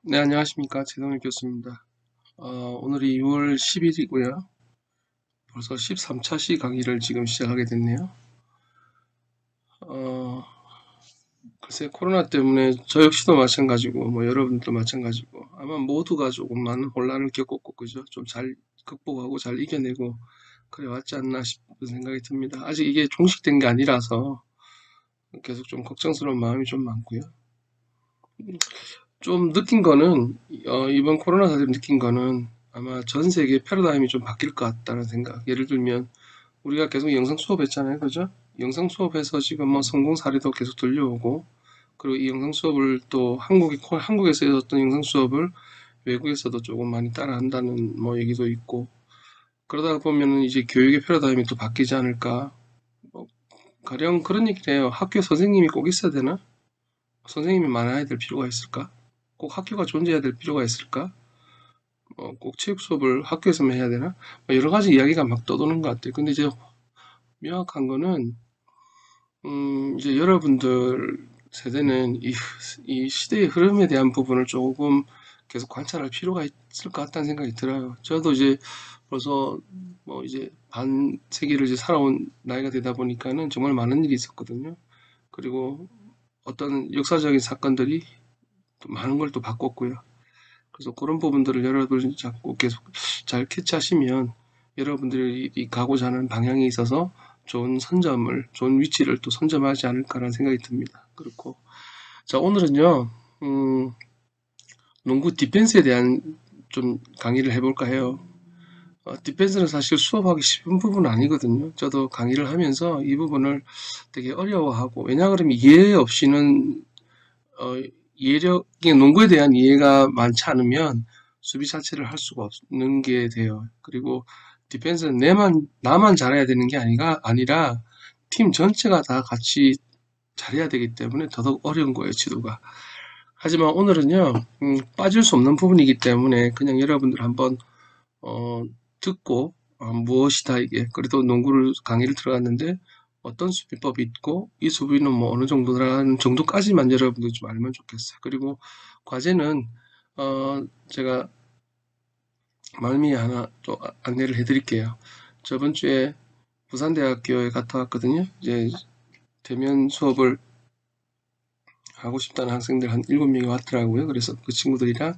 네, 안녕하십니까. 최동일 교수입니다. 오늘이 6월 10일이고요. 벌써 13차 시 강의를 지금 시작하게 됐네요. 어, 글쎄, 코로나 때문에 저 역시도 마찬가지고, 뭐, 여러분들도 마찬가지고, 아마 모두가 조금 많은 혼란을 겪었고, 그죠? 좀 잘 극복하고 잘 이겨내고, 그래 왔지 않나 싶은 생각이 듭니다. 아직 이게 종식된 게 아니라서 계속 좀 걱정스러운 마음이 좀 많고요. 좀 느낀 거는, 이번 코로나 사태를 느낀 거는 아마 전 세계 패러다임이 좀 바뀔 것 같다는 생각. 예를 들면, 우리가 계속 영상 수업했잖아요. 그죠? 영상 수업해서 지금 뭐 성공 사례도 계속 들려오고, 그리고 이 영상 수업을 또 한국에서 했었던 영상 수업을 외국에서도 조금 많이 따라한다는 뭐 얘기도 있고, 그러다 보면은 이제 교육의 패러다임이 또 바뀌지 않을까. 뭐 가령 그런 얘기를 해요. 학교 선생님이 꼭 있어야 되나? 선생님이 많아야 될 필요가 있을까? 꼭 학교가 존재해야 될 필요가 있을까? 꼭 체육 수업을 학교에서만 해야 되나? 뭐 여러 가지 이야기가 막 떠도는 것 같아요. 근데 이제 명확한 거는 이제 여러분들 세대는 이 시대의 흐름에 대한 부분을 조금 계속 관찰할 필요가 있을 것 같다는 생각이 들어요. 저도 이제 벌써 뭐 이제 반 세기를 이제 살아온 나이가 되다 보니까는 정말 많은 일이 있었거든요. 그리고 어떤 역사적인 사건들이 또 많은 걸 또 바꿨고요. 그래서 그런 부분들을 여러분이 자꾸 계속 잘 캐치하시면 여러분들이 가고자 하는 방향에 있어서 좋은 선점을, 좋은 위치를 또 선점하지 않을까라는 생각이 듭니다. 그렇고, 자, 오늘은요, 농구 디펜스에 대한 좀 강의를 해볼까 해요. 디펜스는 사실 수업하기 쉬운 부분은 아니거든요. 저도 강의를 하면서 이 부분을 되게 어려워하고, 왜냐 그러면 이해 없이는 어, 농구에 대한 이해가 많지 않으면 수비 자체를 할 수가 없는 게 돼요. 그리고 디펜스는 나만 잘해야 되는 게 아니라 팀 전체가 다 같이 잘해야 되기 때문에 더더욱 어려운 거예요, 지도가. 하지만 오늘은요, 빠질 수 없는 부분이기 때문에 그냥 여러분들 한번, 어, 듣고, 무엇이다 이게. 그래도 농구를 강의를 들어갔는데 어떤 수비법이 있고 이 수비는 뭐 어느 정도라는 정도까지만 여러분들 좀 알면 좋겠어요. 그리고 과제는 제가 말미에 하나 또 안내를 해드릴게요. 저번 주에 부산대학교에 갔다 왔거든요. 이제 대면 수업을 하고 싶다는 학생들 한 7명이 왔더라고요. 그래서 그 친구들이랑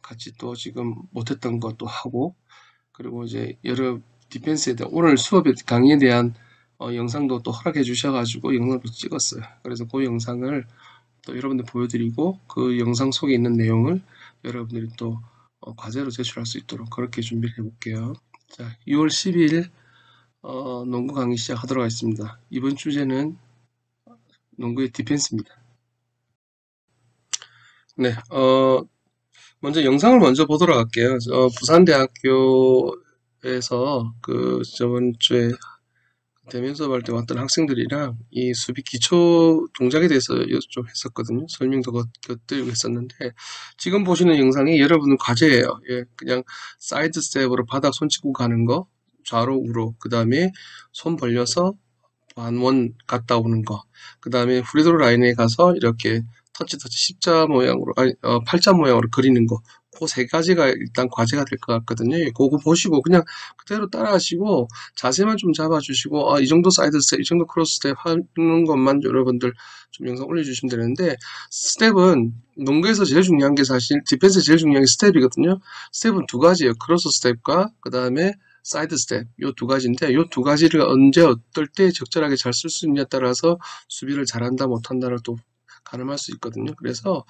같이 또 지금 못했던 것도 하고, 그리고 이제 여러 디펜스에 대한 오늘 수업의 강의에 대한 영상도 또 허락해 주셔가지고 영상도 찍었어요. 그래서 그 영상을 또 여러분들 보여드리고 그 영상 속에 있는 내용을 여러분들이 또 과제로 제출할 수 있도록 그렇게 준비를 해볼게요. 자, 6월 12일 농구 강의 시작하도록 하겠습니다. 이번 주제는 농구의 디펜스입니다. 네, 먼저 영상을 먼저 보도록 할게요. 부산대학교에서 그 저번 주에 대면 수업할 때 왔던 학생들이랑 이 수비 기초 동작에 대해서 좀 했었거든요. 설명도 곁들이고 했었는데 지금 보시는 영상이 여러분은 과제예요. 예, 그냥 사이드 스텝으로 바닥 손 짚고 가는 거, 좌로 우로, 그 다음에 손 벌려서 반원 갔다 오는 거, 그 다음에 프리드로 라인에 가서 이렇게 터치 십자 모양으로, 팔자 모양으로 그리는 거, 그 세 가지가 일단 과제가 될 것 같거든요. 예, 그거 보시고 그냥 그대로 따라 하시고 자세만 좀 잡아주시고, 이 정도 사이드 스텝, 이 정도 크로스 스텝 하는 것만 여러분들 좀 영상 올려주시면 되는데, 스텝은 농구에서 제일 중요한 게 사실 디펜스 제일 중요한 게 스텝이거든요. 스텝은 두 가지예요. 크로스 스텝과 그 다음에 사이드 스텝 요 두 가지인데 요 두 가지를 언제 어떨 때 적절하게 잘 쓸 수 있냐에 따라서 수비를 잘한다 못한다를 또 가늠할 수 있거든요. 그래서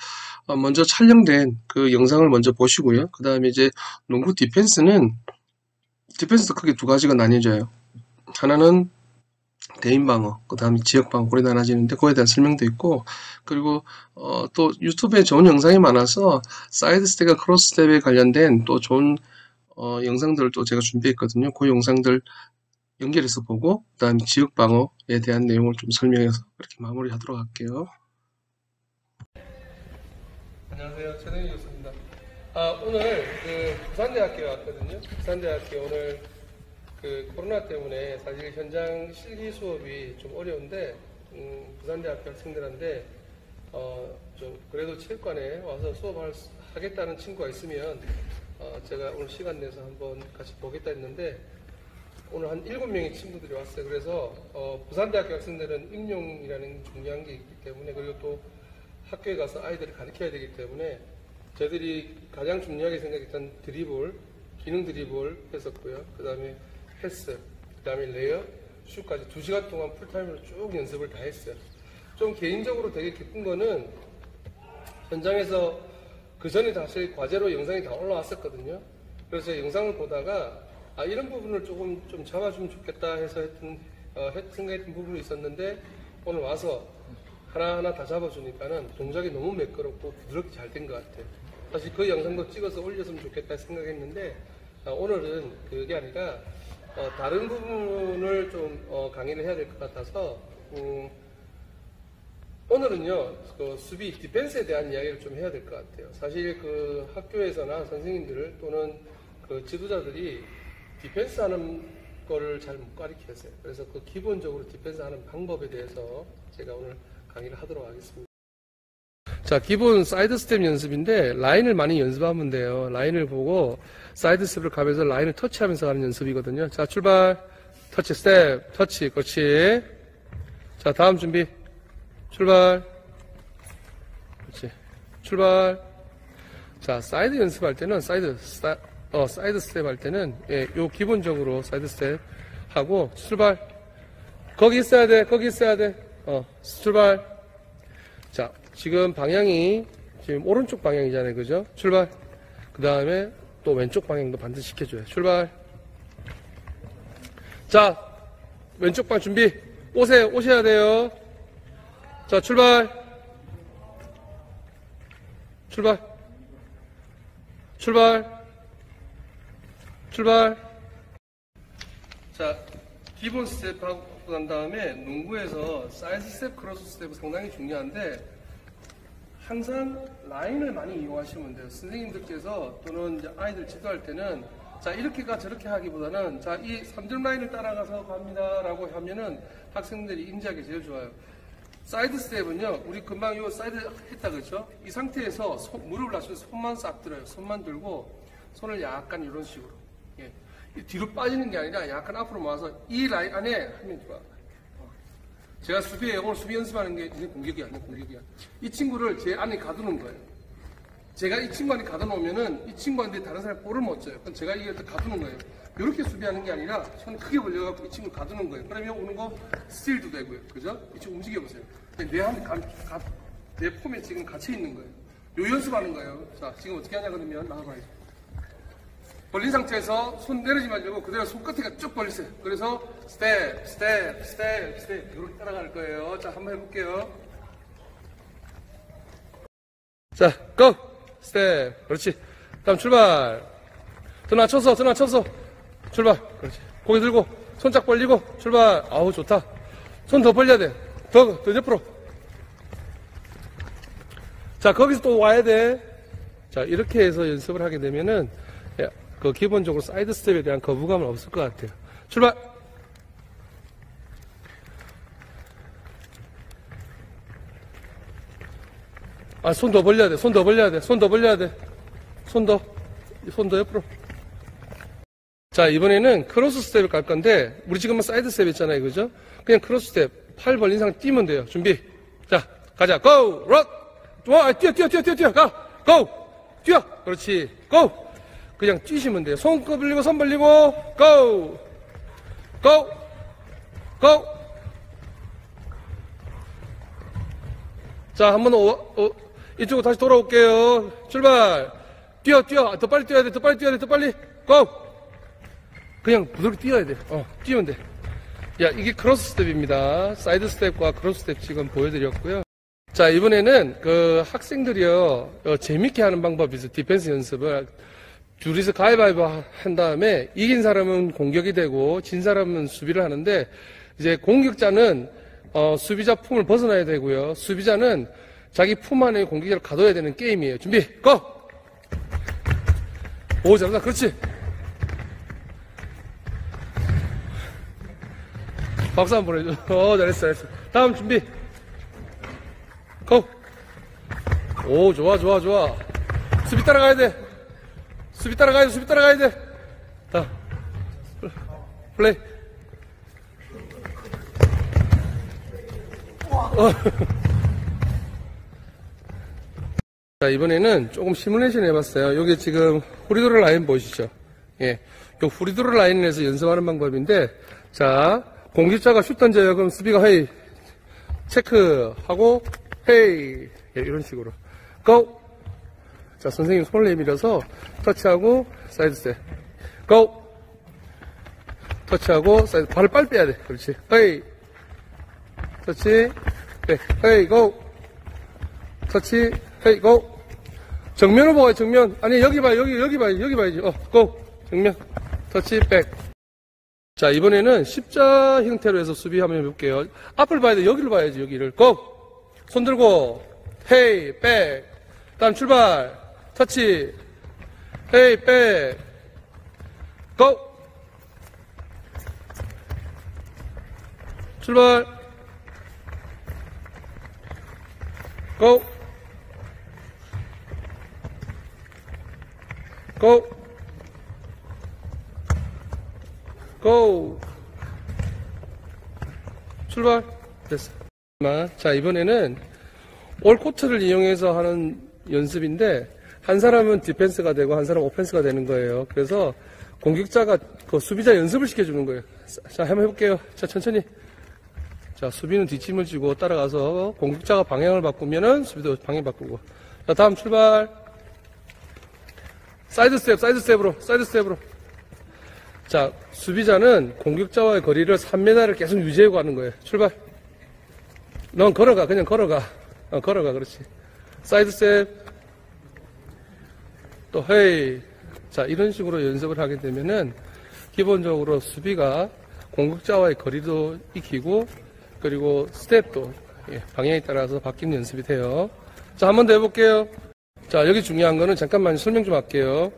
먼저 촬영된 그 영상을 먼저 보시고요. 그 다음에 이제 농구 디펜스도 크게 두 가지가 나뉘어져요. 하나는 개인 방어, 그 다음에 지역 방어, 그래 나눠지는데 그거에 대한 설명도 있고, 그리고 또 유튜브에 좋은 영상이 많아서 사이드 스텝과 크로스 스텝에 관련된 또 좋은 영상들을 또 제가 준비했거든요. 그 영상들 연결해서 보고 그다음에 지역 방어에 대한 내용을 좀 설명해서 그렇게 마무리하도록 할게요. 안녕하세요. 최동희 교수입니다. 오늘 그 부산대학교에 왔거든요. 부산대학교 오늘 그 코로나 때문에 사실 현장 실기 수업이 좀 어려운데 부산대학교 학생들한테 좀 그래도 체육관에 와서 수업하겠다는 친구가 있으면 제가 오늘 시간 내서 한번 같이 보겠다 했는데 오늘 한 7명의 친구들이 왔어요. 그래서 부산대학교 학생들은 임용이라는 중요한 게 있기 때문에, 그리고 또 학교에 가서 아이들을 가르쳐야 되기 때문에 저희들이 가장 중요하게 생각했던 드리블, 기능 드리블 했었고요. 그 다음에 패스, 그 다음에 레이어, 슛까지 2시간 동안 풀타임으로 쭉 연습을 다 했어요. 좀 개인적으로 되게 기쁜 거는 현장에서 그 전에 사실 과제로 영상이 다 올라왔었거든요. 그래서 영상을 보다가 이런 부분을 조금 좀 잡아주면 좋겠다 해서 생각했던 부분이 있었는데, 오늘 와서 하나하나 다 잡아주니까는 동작이 너무 매끄럽고 부드럽게 잘 된 것 같아요. 사실 그 영상도 찍어서 올렸으면 좋겠다 생각했는데 오늘은 그게 아니라 다른 부분을 좀 강의를 해야 될 것 같아서 오늘은요, 그 수비, 디펜스에 대한 이야기를 좀 해야 될 것 같아요. 사실 그 학교에서나 선생님들 또는 그 지도자들이 디펜스 하는 거를 잘 못 가르쳐서요. 그래서 그 기본적으로 디펜스 하는 방법에 대해서 제가 오늘 강의를 하도록 하겠습니다. 자, 기본 사이드 스텝 연습인데 라인을 많이 연습하면 돼요. 라인을 보고 사이드 스텝을 가면서 라인을 터치하면서 하는 연습이거든요. 자, 출발. 터치 스텝. 터치. 그렇지. 자, 다음 준비. 출발. 그렇지. 출발. 자, 사이드 연습할 때는 사이드 스텝 할 때는 요 기본적으로 사이드 스텝 하고 출발. 거기 있어야 돼. 거기 있어야 돼. 출발. 자, 지금 방향이 지금 오른쪽 방향이잖아요. 그죠? 출발. 그 다음에 또 왼쪽 방향도 반드시 시켜줘요. 출발. 자, 왼쪽 방 준비. 오셔야 돼요. 자, 출발. 출발. 출발. 출발. 자, 기본 스텝 하고 난 다음에 농구에서 사이드 스텝, 크로스 스텝은 상당히 중요한데 항상 라인을 많이 이용하시면 돼요. 선생님들께서 또는 이제 아이들 지도할 때는 자, 이렇게가 저렇게 하기보다는 자, 이 3점 라인을 따라가서 갑니다 라고 하면은 학생들이 인지하기 제일 좋아요. 사이드 스텝은요, 우리 금방 요 사이드 했다 그렇죠? 이 상태에서 무릎을 낮춰서 손만 싹 들어요. 손만 들고 손을 약간 이런 식으로, 예, 뒤로 빠지는 게 아니라 약간 앞으로 모아서 이 라인 안에 하면 좋아. 제가 수비에 오늘 수비 연습하는 게 이제 공격이야. 이 친구를 제 안에 가두는 거예요. 제가 이 친구 안에 가둬놓으면은 이 친구한테 다른 사람이 볼을 못 줘요. 그럼 제가 이걸 가두는 거예요. 이렇게 수비하는 게 아니라 손 크게 벌려갖고 이 친구 가두는 거예요. 그러면 오는 거 스틸도 되고요. 그죠? 이 친구 움직여보세요. 내 폼에 지금 갇혀 있는 거예요. 요 연습하는 거예요. 자, 지금 어떻게 하냐 그러면 나와봐요. 벌린 상태에서 손 내리지 말고 그대로 손끝에가 쭉 벌리세요. 그래서 스텝 이렇게 따라갈 거예요. 자, 한번 해볼게요. 자, 고! 스텝. 그렇지. 다음 출발. 더 낮춰서 출발. 그렇지. 고개 들고 손 쫙 벌리고 출발. 아우, 좋다. 손 더 벌려야 돼. 더 옆으로. 자, 거기서 또 와야 돼. 자, 이렇게 해서 연습을 하게 되면은 그 기본적으로 사이드 스텝에 대한 거부감은 없을 것 같아요. 출발. 손 더 벌려야 돼. 손 더 옆으로. 자, 이번에는 크로스 스텝을 갈 건데 우리 지금은 사이드 스텝 했잖아요. 그죠? 그냥 크로스 스텝. 팔 벌린 상태 뛰면 돼요. 준비. 자, 가자. 고! 럿! 뛰어. 가! 고! 뛰어! 그렇지. 고! 그냥 뛰시면 돼요. 손 벌리고 고! 자, 한번 이쪽으로 다시 돌아올게요. 출발. 뛰어. 더 빨리 뛰어야 돼. 더 빨리. 고! 그냥 부드럽게 뛰어야 돼. 뛰면 돼. 야, 이게 크로스 스텝입니다. 사이드 스텝과 크로스 스텝 지금 보여드렸고요. 자, 이번에는 그 학생들이요, 재밌게 하는 방법이 있어요. 디펜스 연습을. 둘이서 가위바위보 한 다음에 이긴 사람은 공격이 되고 진 사람은 수비를 하는데, 이제 공격자는 수비자 품을 벗어나야 되고요. 수비자는 자기 품 안에 공격자를 가둬야 되는 게임이에요. 준비, 고! 오, 잘한다. 그렇지. 박수 한번 보내줘. 잘했어. 다음 준비. 고! 오, 좋아, 좋아, 좋아. 수비 따라가야 돼. 수비 따라가야 돼, 수비 따라가야 돼. 자, 플레이. 자, 이번에는 조금 시뮬레이션 해봤어요. 여기 지금 후리도르 라인 보이시죠? 예. 요 후리도르 라인에서 연습하는 방법인데, 자, 공격자가 슛 던져요. 그럼 수비가 헤이. 체크하고, 헤이. 예, 이런 식으로. 고! 자, 선생님 손을 내밀어서 터치하고, 사이드 스텝. 고! 터치하고, 사이드. 발을 빨리 빼야 돼. 그렇지. 헤이. 터치. 백. 헤이, 고! 터치. 헤이, 고! 정면을 보아요, 정면. 아니, 여기 봐요, 여기 봐요, 여기 봐야지. 고! 정면. 터치, 백. 자, 이번에는 십자 형태로 해서 수비 한번 해볼게요. 앞을 봐야 돼, 여기를 봐야지, 여기를. 고! 손 들고, 헤이, 백. 다음 출발. 터치. 헤이, 백. 고! 출발. 고! 고! 고! 출발. 됐어. 자, 이번에는 올 코트를 이용해서 하는 연습인데, 한 사람은 디펜스가 되고, 한 사람은 오펜스가 되는 거예요. 그래서 공격자가 그 수비자 연습을 시켜주는 거예요. 자, 한번 해볼게요. 자, 천천히. 자, 수비는 뒷짐을 지고 따라가서 공격자가 방향을 바꾸면은 수비도 방향 바꾸고. 자, 다음 출발. 사이드 스텝으로. 자, 수비자는 공격자와의 거리를 3m를 계속 유지하고 가는 거예요. 출발. 넌 걸어가, 그냥 걸어가. 걸어가, 그렇지. 사이드 스텝. 또, 헤이. 자, 이런 식으로 연습을 하게 되면은, 기본적으로 수비가 공격자와의 거리도 익히고, 그리고 스텝도 방향에 따라서 바뀌는 연습이 돼요. 자, 한 번 더 해볼게요. 자, 여기 중요한 거는 잠깐만 설명 좀 할게요.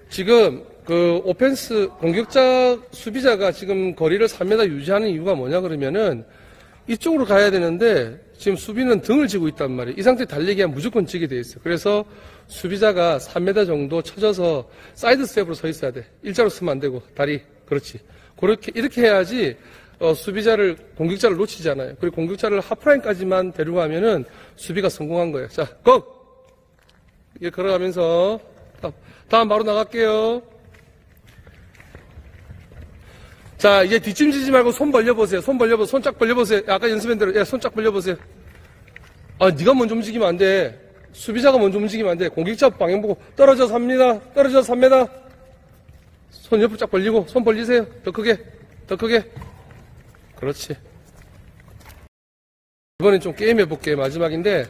지금 그 오펜스 공격자 수비자가 지금 거리를 3m 유지하는 이유가 뭐냐 그러면은 이쪽으로 가야 되는데 지금 수비는 등을 지고 있단 말이에요. 이 상태 달리기 하면 무조건 지게 돼 있어요. 그래서 수비자가 3m 정도 쳐져서 사이드 스텝으로 서 있어야 돼. 일자로 쓰면 안 되고 다리 그렇지. 그렇게 이렇게 해야지 수비자를 공격자를 놓치지 않아요. 그리고 공격자를 하프라인까지만 데려가면은 수비가 성공한 거예요. 자, 고! 이렇게 걸어가면서 다음 바로 나갈게요. 자, 이제 뒷짐지지 말고 손 벌려보세요. 손 쫙 벌려보세요. 아까 연습한 대로 손 쫙 벌려보세요. 아, 네가 먼저 움직이면 안 돼. 수비자가 먼저 움직이면 안 돼. 공격자 방향 보고 떨어져서 3m. 손 옆으로 쫙 벌리고 손 벌리세요. 더 크게. 그렇지. 이번엔 좀 게임 해볼게요. 마지막인데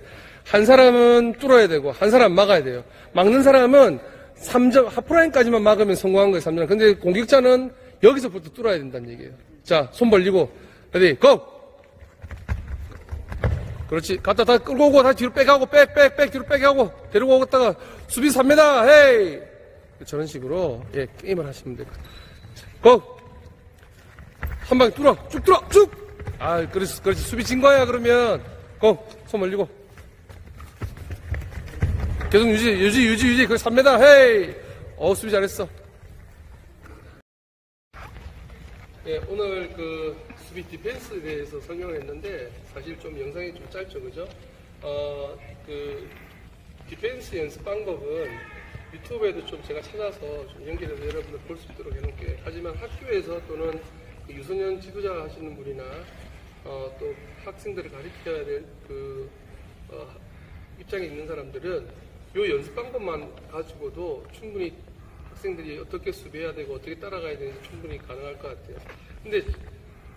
한 사람은 뚫어야 되고 한 사람은 막아야 돼요. 막는 사람은 3점 하프라인까지만 막으면 성공한 거예요. 3점. 근데 공격자는 여기서부터 뚫어야 된다는 얘기예요. 자, 손 벌리고 레디 고! 그렇지. 갖다 다 끌고 오고 다시 뒤로 백하고 백 뒤로 백하고 데리고 오겠다가 수비 3m 헤이! 저런 식으로 게임을 하시면 돼요. 고! 한 방에 뚫어. 쭉! 아, 그렇지. 수비 진 거야, 그러면. 고! 손 벌리고. 계속 유지. 거기 3m, 헤이! 수비 잘했어. 예, 오늘 그 수비 디펜스에 대해서 설명을 했는데, 사실 좀 영상이 좀 짧죠, 그죠? 그 디펜스 연습 방법은 유튜브에도 좀 제가 찾아서 좀 연결해서 여러분들 볼 수 있도록 해놓을게요. 하지만 학교에서 또는 유소년 지도자 하시는 분이나 또 학생들을 가르쳐야 될 그 입장에 있는 사람들은 이 연습 방법만 가지고도 충분히 학생들이 어떻게 수비해야 되고 어떻게 따라가야 되는지 충분히 가능할 것 같아요. 근데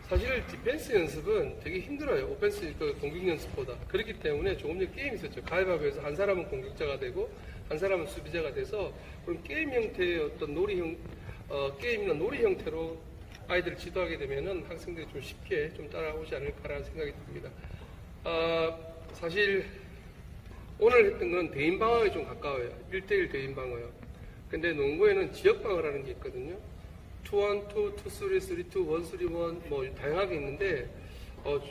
사실 디펜스 연습은 되게 힘들어요. 오펜스 그 공격 연습보다. 그렇기 때문에 조금 전에 게임이 있었죠. 가위바위보에서 한 사람은 공격자가 되고 한 사람은 수비자가 돼서 그런 게임 형태의 어떤 게임이나 놀이 형태로 아이들을 지도하게 되면은 학생들이 좀 쉽게 좀 따라오지 않을까라는 생각이 듭니다. 사실 오늘 했던 건 대인 방어에 좀 가까워요. 1대1 대인 방어요. 근데 농구에는 지역 방어라는 게 있거든요. 2-1, 2, 2-3, 3-2, 1-3-1 뭐 다양하게 있는데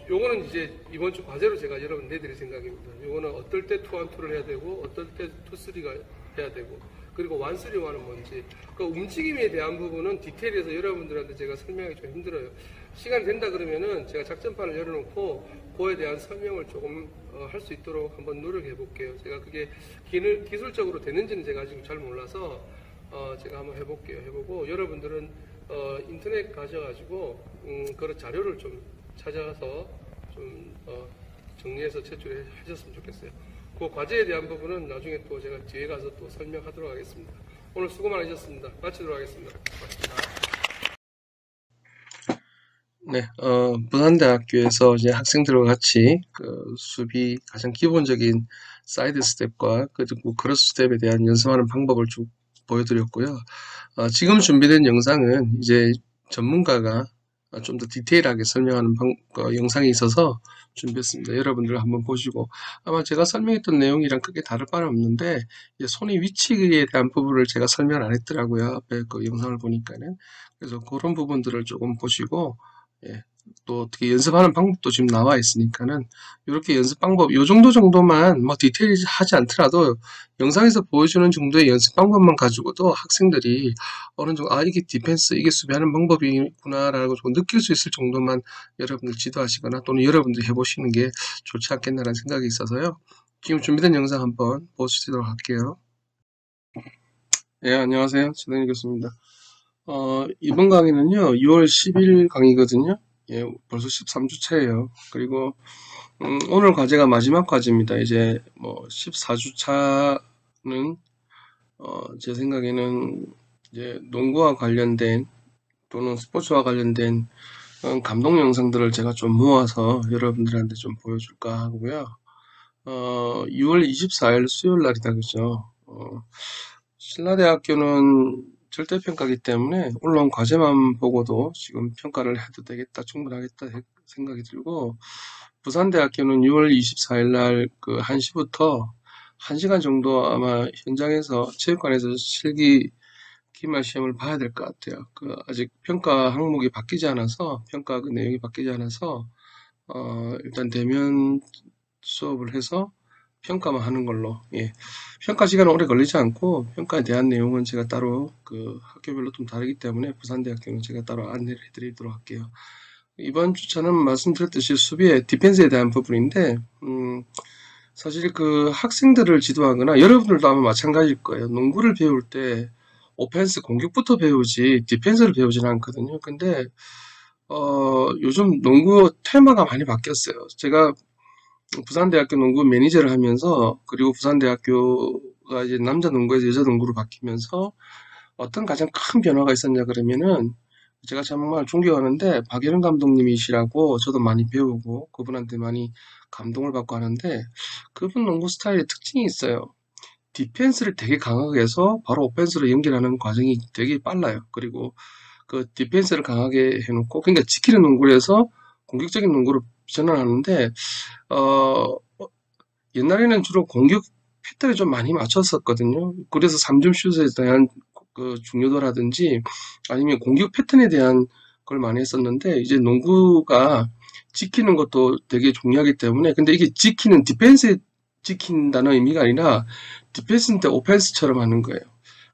요거는 이제 이번 주 과제로 제가 여러분 내드릴 생각입니다. 요거는 어떨 때 투1투를 해야 되고, 어떨 때 투쓰리가 해야 되고, 그리고 완쓰리와는 뭔지, 그 움직임에 대한 부분은 디테일에서 여러분들한테 제가 설명하기 좀 힘들어요. 시간이 된다 그러면은 제가 작전판을 열어놓고 그거에 대한 설명을 조금 할 수 있도록 한번 노력해 볼게요. 제가 그게 기술적으로 되는지는 제가 아직 잘 몰라서 제가 한번 해볼게요. 해보고 여러분들은 인터넷 가셔가지고 그런 자료를 좀 찾아서 좀 정리해서 제출해 하셨으면 좋겠어요. 그 과제에 대한 부분은 나중에 또 제가 뒤에 가서 또 설명하도록 하겠습니다. 오늘 수고 많으셨습니다. 마치도록 하겠습니다. 고맙습니다. 네, 부산대학교에서 이제 학생들과 같이 그 수비 가장 기본적인 사이드 스텝과 그리고 크로스 스텝에 대한 연습하는 방법을 쭉 보여드렸고요. 지금 준비된 영상은 이제 전문가가 좀 더 디테일하게 설명하는 영상이 있어서 준비했습니다. 여러분들 한번 보시고 아마 제가 설명했던 내용이랑 크게 다를 바는 없는데 이제 손의 위치에 대한 부분을 제가 설명 안 했더라고요. 앞에 그 영상을 보니까는. 그래서 그런 부분들을 조금 보시고 예, 또 어떻게 연습하는 방법도 지금 나와 있으니까는 이렇게 연습 방법 요 정도만 뭐 디테일하지 않더라도 영상에서 보여주는 정도의 연습 방법만 가지고도 학생들이 어느 정도 이게 디펜스 이게 수비하는 방법이구나라고 좀 느낄 수 있을 정도만 여러분들 지도하시거나 또는 여러분들이 해보시는 게 좋지 않겠나라는 생각이 있어서요. 지금 준비된 영상 한번 보시도록 할게요. 예, 안녕하세요. 최동일 교수입니다. 이번 강의는요, 6월 10일 강의거든요. 예, 벌써 13주차예요. 그리고, 오늘 과제가 마지막 과제입니다. 이제, 14주차는, 제 생각에는, 이제, 농구와 관련된, 또는 스포츠와 관련된, 감동 영상들을 제가 좀 모아서 여러분들한테 좀 보여줄까 하고요. 6월 24일 수요일 날이다, 그죠? 신라대학교는 절대평가기 때문에 올라온 과제만 보고도 지금 평가를 해도 되겠다, 충분하겠다 생각이 들고, 부산대학교는 6월 24일 날 그 1시부터 1시간 정도 아마 현장에서 체육관에서 실기 기말 시험을 봐야 될 것 같아요. 아직 평가 항목이 바뀌지 않아서, 평가 그 내용이 바뀌지 않아서, 일단 대면 수업을 해서 평가만 하는 걸로, 예. 평가 시간은 오래 걸리지 않고, 평가에 대한 내용은 제가 따로, 학교별로 좀 다르기 때문에, 부산대학교는 제가 따로 안내를 해드리도록 할게요. 이번 주차는 말씀드렸듯이 수비의 디펜스에 대한 부분인데, 사실 학생들을 지도하거나, 여러분들도 아마 마찬가지일 거예요. 농구를 배울 때, 오펜스 공격부터 배우지, 디펜스를 배우지는 않거든요. 근데, 요즘 농구 테마가 많이 바뀌었어요. 제가 부산대학교 농구 매니저를 하면서 그리고 부산대학교가 이제 남자 농구에서 여자 농구로 바뀌면서 어떤 가장 큰 변화가 있었냐 그러면은 제가 정말 존경하는데 박예른 감독님이시라고 저도 많이 배우고 그분한테 많이 감동을 받고 하는데 그분 농구 스타일의 특징이 있어요. 디펜스를 되게 강하게 해서 바로 오펜스로 연결하는 과정이 되게 빨라요. 그리고 그 디펜스를 강하게 해놓고 그러니까 지키는 농구를 해서 공격적인 농구로 전환하는데 옛날에는 주로 공격 패턴에 좀 많이 맞췄었거든요. 그래서 3점 슛에 대한 그 중요도라든지 아니면 공격 패턴에 대한 걸 많이 했었는데 이제 농구가 지키는 것도 되게 중요하기 때문에 근데 이게 지키는 디펜스에 지킨다는 의미가 아니라 디펜스인데 오펜스처럼 하는 거예요.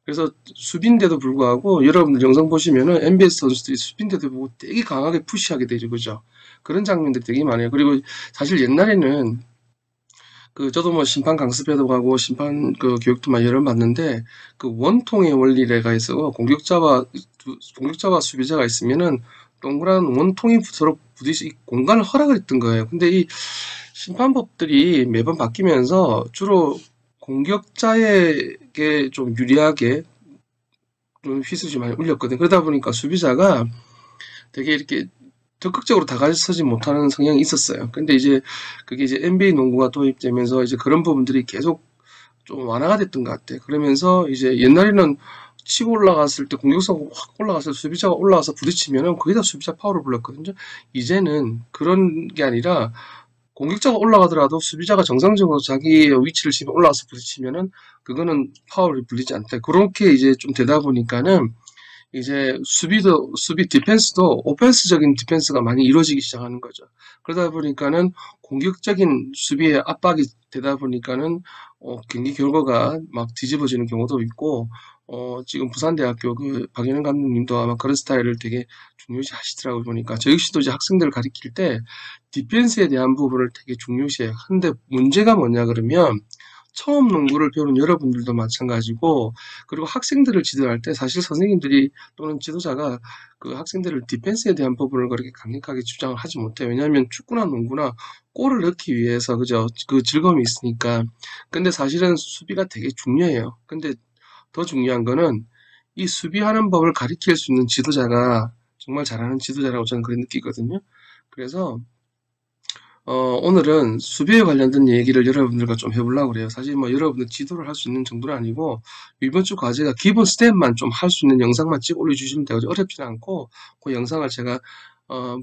그래서 수비인데도 불구하고 여러분들 영상 보시면은 NBA 선수들이 수비인데도 불구하고 되게 강하게 푸시하게 되죠. 그죠? 그런 장면들이 되게 많아요. 그리고 사실 옛날에는 저도 심판 강습회도 가고 심판 교육도 많이 여러 번 받는데 원통의 원리래가 있어 공격자와 수비자가 있으면은 동그란 원통이 서로 부딪히 공간을 허락을 했던 거예요. 근데 이 심판법들이 매번 바뀌면서 주로 공격자에게 좀 유리하게 좀 휘슬이 많이 울렸거든요. 그러다 보니까 수비자가 되게 이렇게 적극적으로 다가서지 못하는 성향이 있었어요. 근데 이제 그게 이제 NBA 농구가 도입되면서 이제 그런 부분들이 계속 좀 완화가 됐던 것 같아요. 그러면서 이제 옛날에는 치고 올라갔을 때 공격수가 확 올라가서 수비자가 올라가서 부딪히면은 거의 다 수비자 파울을 불렀거든요. 이제는 그런 게 아니라 공격자가 올라가더라도 수비자가 정상적으로 자기의 위치를 지금 올라가서 부딪히면은 그거는 파울이 불리지 않다. 그렇게 이제 좀 되다 보니까는 이제 수비 디펜스도 오펜스적인 디펜스가 많이 이루어지기 시작하는 거죠. 그러다 보니까는 공격적인 수비에 압박이 되다 보니까는 경기 결과가 막 뒤집어지는 경우도 있고, 지금 부산대학교 그 박연현 감독님도 아마 그런 스타일을 되게 중요시 하시더라고요. 보니까 저 역시도 이제 학생들을 가리킬 때 디펜스에 대한 부분을 되게 중요시해요. 근데 문제가 뭐냐 그러면 처음 농구를 배우는 여러분들도 마찬가지고, 그리고 학생들을 지도할 때 사실 선생님들이 또는 지도자가 그 학생들을 디펜스에 대한 부분을 그렇게 강력하게 주장을 하지 못해요. 왜냐하면 축구나 농구나 골을 넣기 위해서 그죠? 그 즐거움이 있으니까. 근데 사실은 수비가 되게 중요해요. 근데 더 중요한 거는 이 수비하는 법을 가리킬 수 있는 지도자가 정말 잘하는 지도자라고 저는 그렇게 느끼거든요. 그래서 오늘은 수비에 관련된 얘기를 여러분들과 좀 해보려고 그래요. 사실 뭐 여러분들 지도를 할 수 있는 정도는 아니고, 이번 주 과제가 기본 스텝만 좀 할 수 있는 영상만 찍어 올려주시면 되고, 어렵지는 않고, 그 영상을 제가,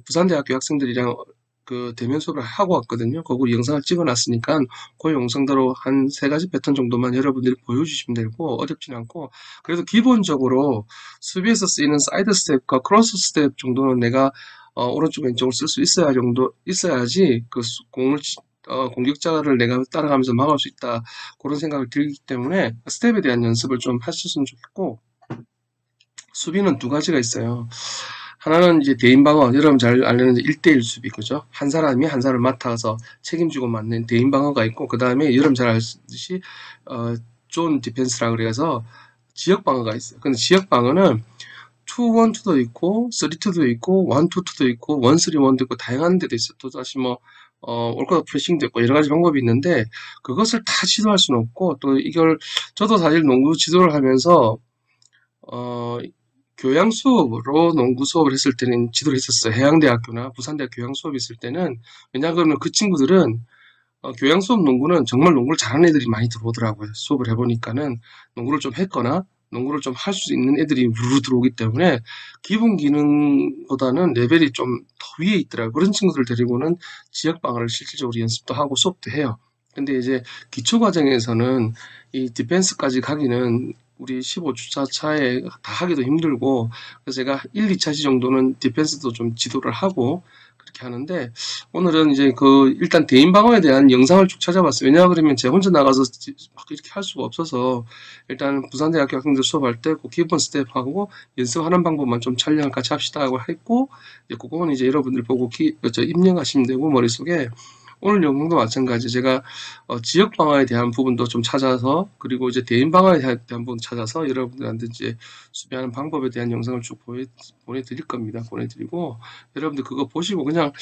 부산대학교 학생들이랑 그 대면 수업을 하고 왔거든요. 거기 영상을 찍어 놨으니까, 그 영상대로 한 3가지 패턴 정도만 여러분들이 보여주시면 되고, 어렵지는 않고, 그래도 기본적으로 수비에서 쓰이는 사이드 스텝과 크로스 스텝 정도는 내가 오른쪽 왼쪽을 쓸 수 있어야지 공격자를 내가 따라가면서 막을 수 있다, 그런 생각을 들기 때문에 스텝에 대한 연습을 좀 하셨으면 좋겠고, 수비는 2가지가 있어요. 하나는 이제 대인 방어, 여러분 잘 알려는 1대1 수비, 그죠? 한 사람이 한 사람을 맡아서 책임지고 맞는 대인 방어가 있고, 그 다음에 여러분 잘 알듯이 존 디펜스라 그래서 지역 방어가 있어요. 근데 지역 방어는 2-1-2도 있고, 3-2도 있고, 1-2-2도 있고, 1-3-1도 있고, 다양한 데도 있어요. 또 다시 뭐, 올컷 프레싱도 있고, 여러 가지 방법이 있는데, 그것을 다 지도할 수는 없고, 또 이걸, 저도 사실 농구 지도를 하면서, 교양 수업으로 농구 수업을 했을 때는 지도를 했었어요. 해양대학교나 부산대학 교양 수업 있을 때는. 왜냐하면 그 친구들은 교양 수업 농구는 정말 농구를 잘하는 애들이 많이 들어오더라고요. 수업을 해보니까는 농구를 좀 했거나 농구를 좀 할 수 있는 애들이 우르르 들어오기 때문에 기본 기능보다는 레벨이 좀 더 위에 있더라고요. 그런 친구들 데리고는 지역 방어를 실질적으로 연습도 하고 수업도 해요. 근데 이제 기초 과정에서는 이 디펜스까지 가기는 우리 15주차 차에 다 하기도 힘들고, 그래서 제가 1, 2차시 정도는 디펜스도 좀 지도를 하고 그렇게 하는데, 오늘은 이제 일단 대인 방어에 대한 영상을 쭉 찾아봤어요. 왜냐 그러면 제가 혼자 나가서 막 이렇게 할 수가 없어서, 일단 부산대학교 학생들 수업할 때 그 기본 스텝하고 연습하는 방법만 좀 촬영을 같이 합시다 하고 했고, 이제 그거는 이제 여러분들 보고 입력하시면 되고, 머릿속에. 오늘 영상도 마찬가지. 제가 지역 방어에 대한 부분도 좀 찾아서, 그리고 이제 대인 방어에 대한 부분 찾아서 여러분들한테 이제 수비하는 방법에 대한 영상을 쭉 보내드릴 겁니다. 보내드리고 여러분들 그거 보시고 그냥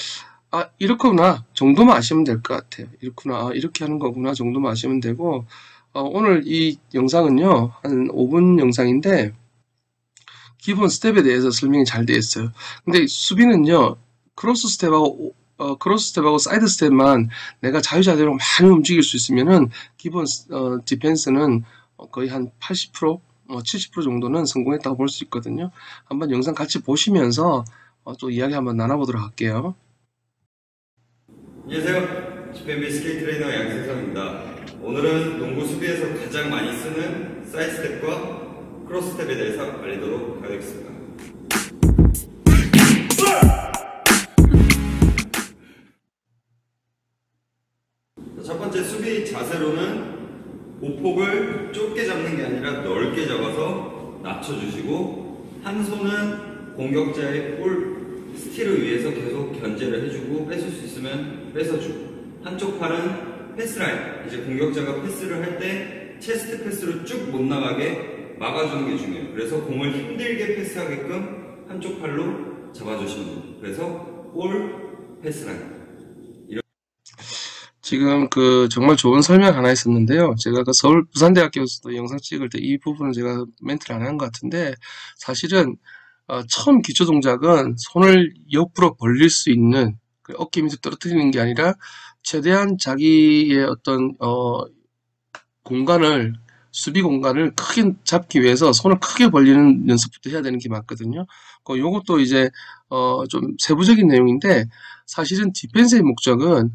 이렇구나 정도만 아시면 될 것 같아요. 이렇구나, 이렇게 하는 거구나 정도만 아시면 되고, 오늘 이 영상은요 한 5분 영상인데 기본 스텝에 대해서 설명이 잘 되어 있어요. 근데 수비는요 크로스 스텝하고 사이드 스텝만 내가 자유자재로 많이 움직일 수 있으면은 기본 디펜스는 거의 한 80%, 70% 정도는 성공했다고 볼 수 있거든요. 한번 영상 같이 보시면서 또 이야기 한번 나눠보도록 할게요. 안녕하세요. GPMB 스케이트 트레이너 양세성입니다. 오늘은 농구 수비에서 가장 많이 쓰는 사이드 스텝과 크로스 스텝에 대해서 알리도록 하겠습니다. 첫 번째 수비 자세로는 보폭을 좁게 잡는 게 아니라 넓게 잡아서 낮춰주시고, 한 손은 공격자의 볼 스틸을 위해서 계속 견제를 해주고, 뺏을 수 있으면 뺏어주고, 한쪽 팔은 패스라인, 이제 공격자가 패스를 할 때 체스트 패스로 쭉 못 나가게 막아주는 게 중요해요. 그래서 공을 힘들게 패스하게끔 한쪽 팔로 잡아주시면 돼요. 그래서 볼 패스라인. 지금 정말 좋은 설명 하나 있었는데요. 제가 부산대학교에서도 영상 찍을 때 이 부분은 제가 멘트를 안 한 것 같은데, 사실은 처음 기초 동작은 손을 옆으로 벌릴 수 있는, 어깨 밑에 떨어뜨리는 게 아니라 최대한 자기의 어떤 수비 공간을 크게 잡기 위해서 손을 크게 벌리는 연습부터 해야 되는 게 맞거든요. 요것도 이제 좀 세부적인 내용인데, 사실은 디펜스의 목적은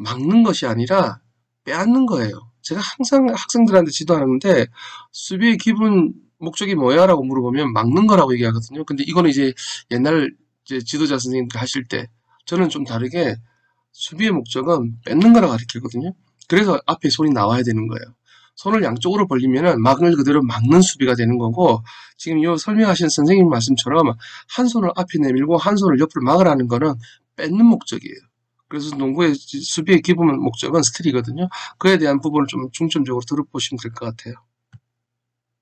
막는 것이 아니라 빼앗는 거예요. 제가 항상 학생들한테 지도하는데, 수비의 기본 목적이 뭐야? 라고 물어보면 막는 거라고 얘기하거든요. 근데 이거는 이제 옛날 이제 지도자 선생님들 하실 때 저는 좀 다르게 수비의 목적은 뺏는 거라고 가르치거든요. 그래서 앞에 손이 나와야 되는 거예요. 손을 양쪽으로 벌리면은 막을 그대로 막는 수비가 되는 거고 지금 요 설명하신 선생님 말씀처럼 한 손을 앞에 내밀고 한 손을 옆을 막으라는 거는 뺏는 목적이에요. 그래서 농구의 수비의 기본 목적은 스틸이거든요. 그에 대한 부분을 좀 중점적으로 들어보시면 될 것 같아요.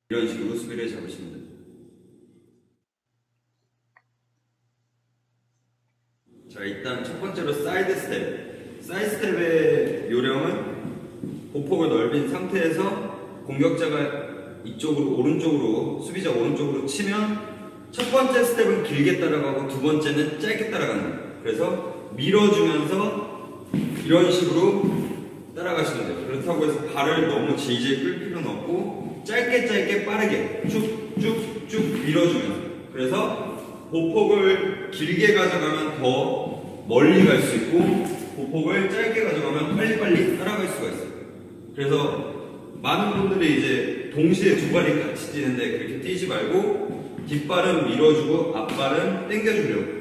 이런 식으로 수비를 잡으시면 됩니다. 자, 일단 첫 번째로 사이드 스텝. 사이드 스텝의 요령은 보폭을 넓힌 상태에서 공격자가 이쪽으로 오른쪽으로 수비자 오른쪽으로 치면 첫 번째 스텝은 길게 따라가고 두 번째는 짧게 따라가는 거예요. 그래서 밀어주면서 이런 식으로 따라가시면 돼요. 그렇다고 해서 발을 너무 질질 끌 필요는 없고 짧게 빠르게 쭉쭉쭉 밀어주면서, 그래서 보폭을 길게 가져가면 더 멀리 갈 수 있고 보폭을 짧게 가져가면 빨리빨리 따라갈 수가 있어요. 그래서 많은 분들이 이제 동시에 두 발이 같이 뛰는데 그렇게 뛰지 말고 뒷발은 밀어주고 앞발은 당겨주려고,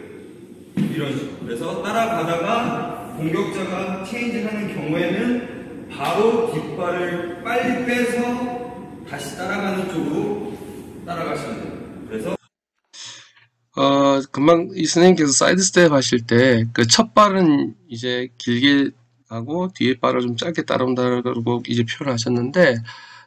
이런 식으로. 그래서 따라가다가 공격자가 체인지하는 경우에는 바로 뒷발을 빨리 빼서 다시 따라가는 쪽으로 따라가시면 돼요. 그래서 금방 이 선생님께서 사이드 스텝 하실 때 그 첫 발은 이제 길게 하고 뒤에 발을 좀 짧게 따라온다고 이제 표현하셨는데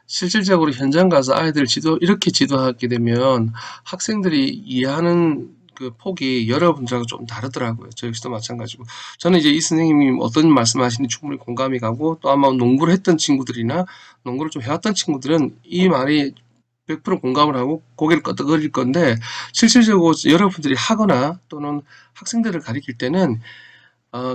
실질적으로 현장 가서 아이들 이렇게 지도하게 되면 학생들이 이해하는 그 폭이 여러분들하고 좀 다르더라고요. 저 역시도 마찬가지고. 저는 이제 이 선생님이 어떤 말씀하시는지 충분히 공감이 가고 또 아마 농구를 했던 친구들이나 농구를 좀 해왔던 친구들은 이 말이 100% 공감을 하고 고개를 끄덕거릴 건데 실질적으로 여러분들이 하거나 또는 학생들을 가르칠 때는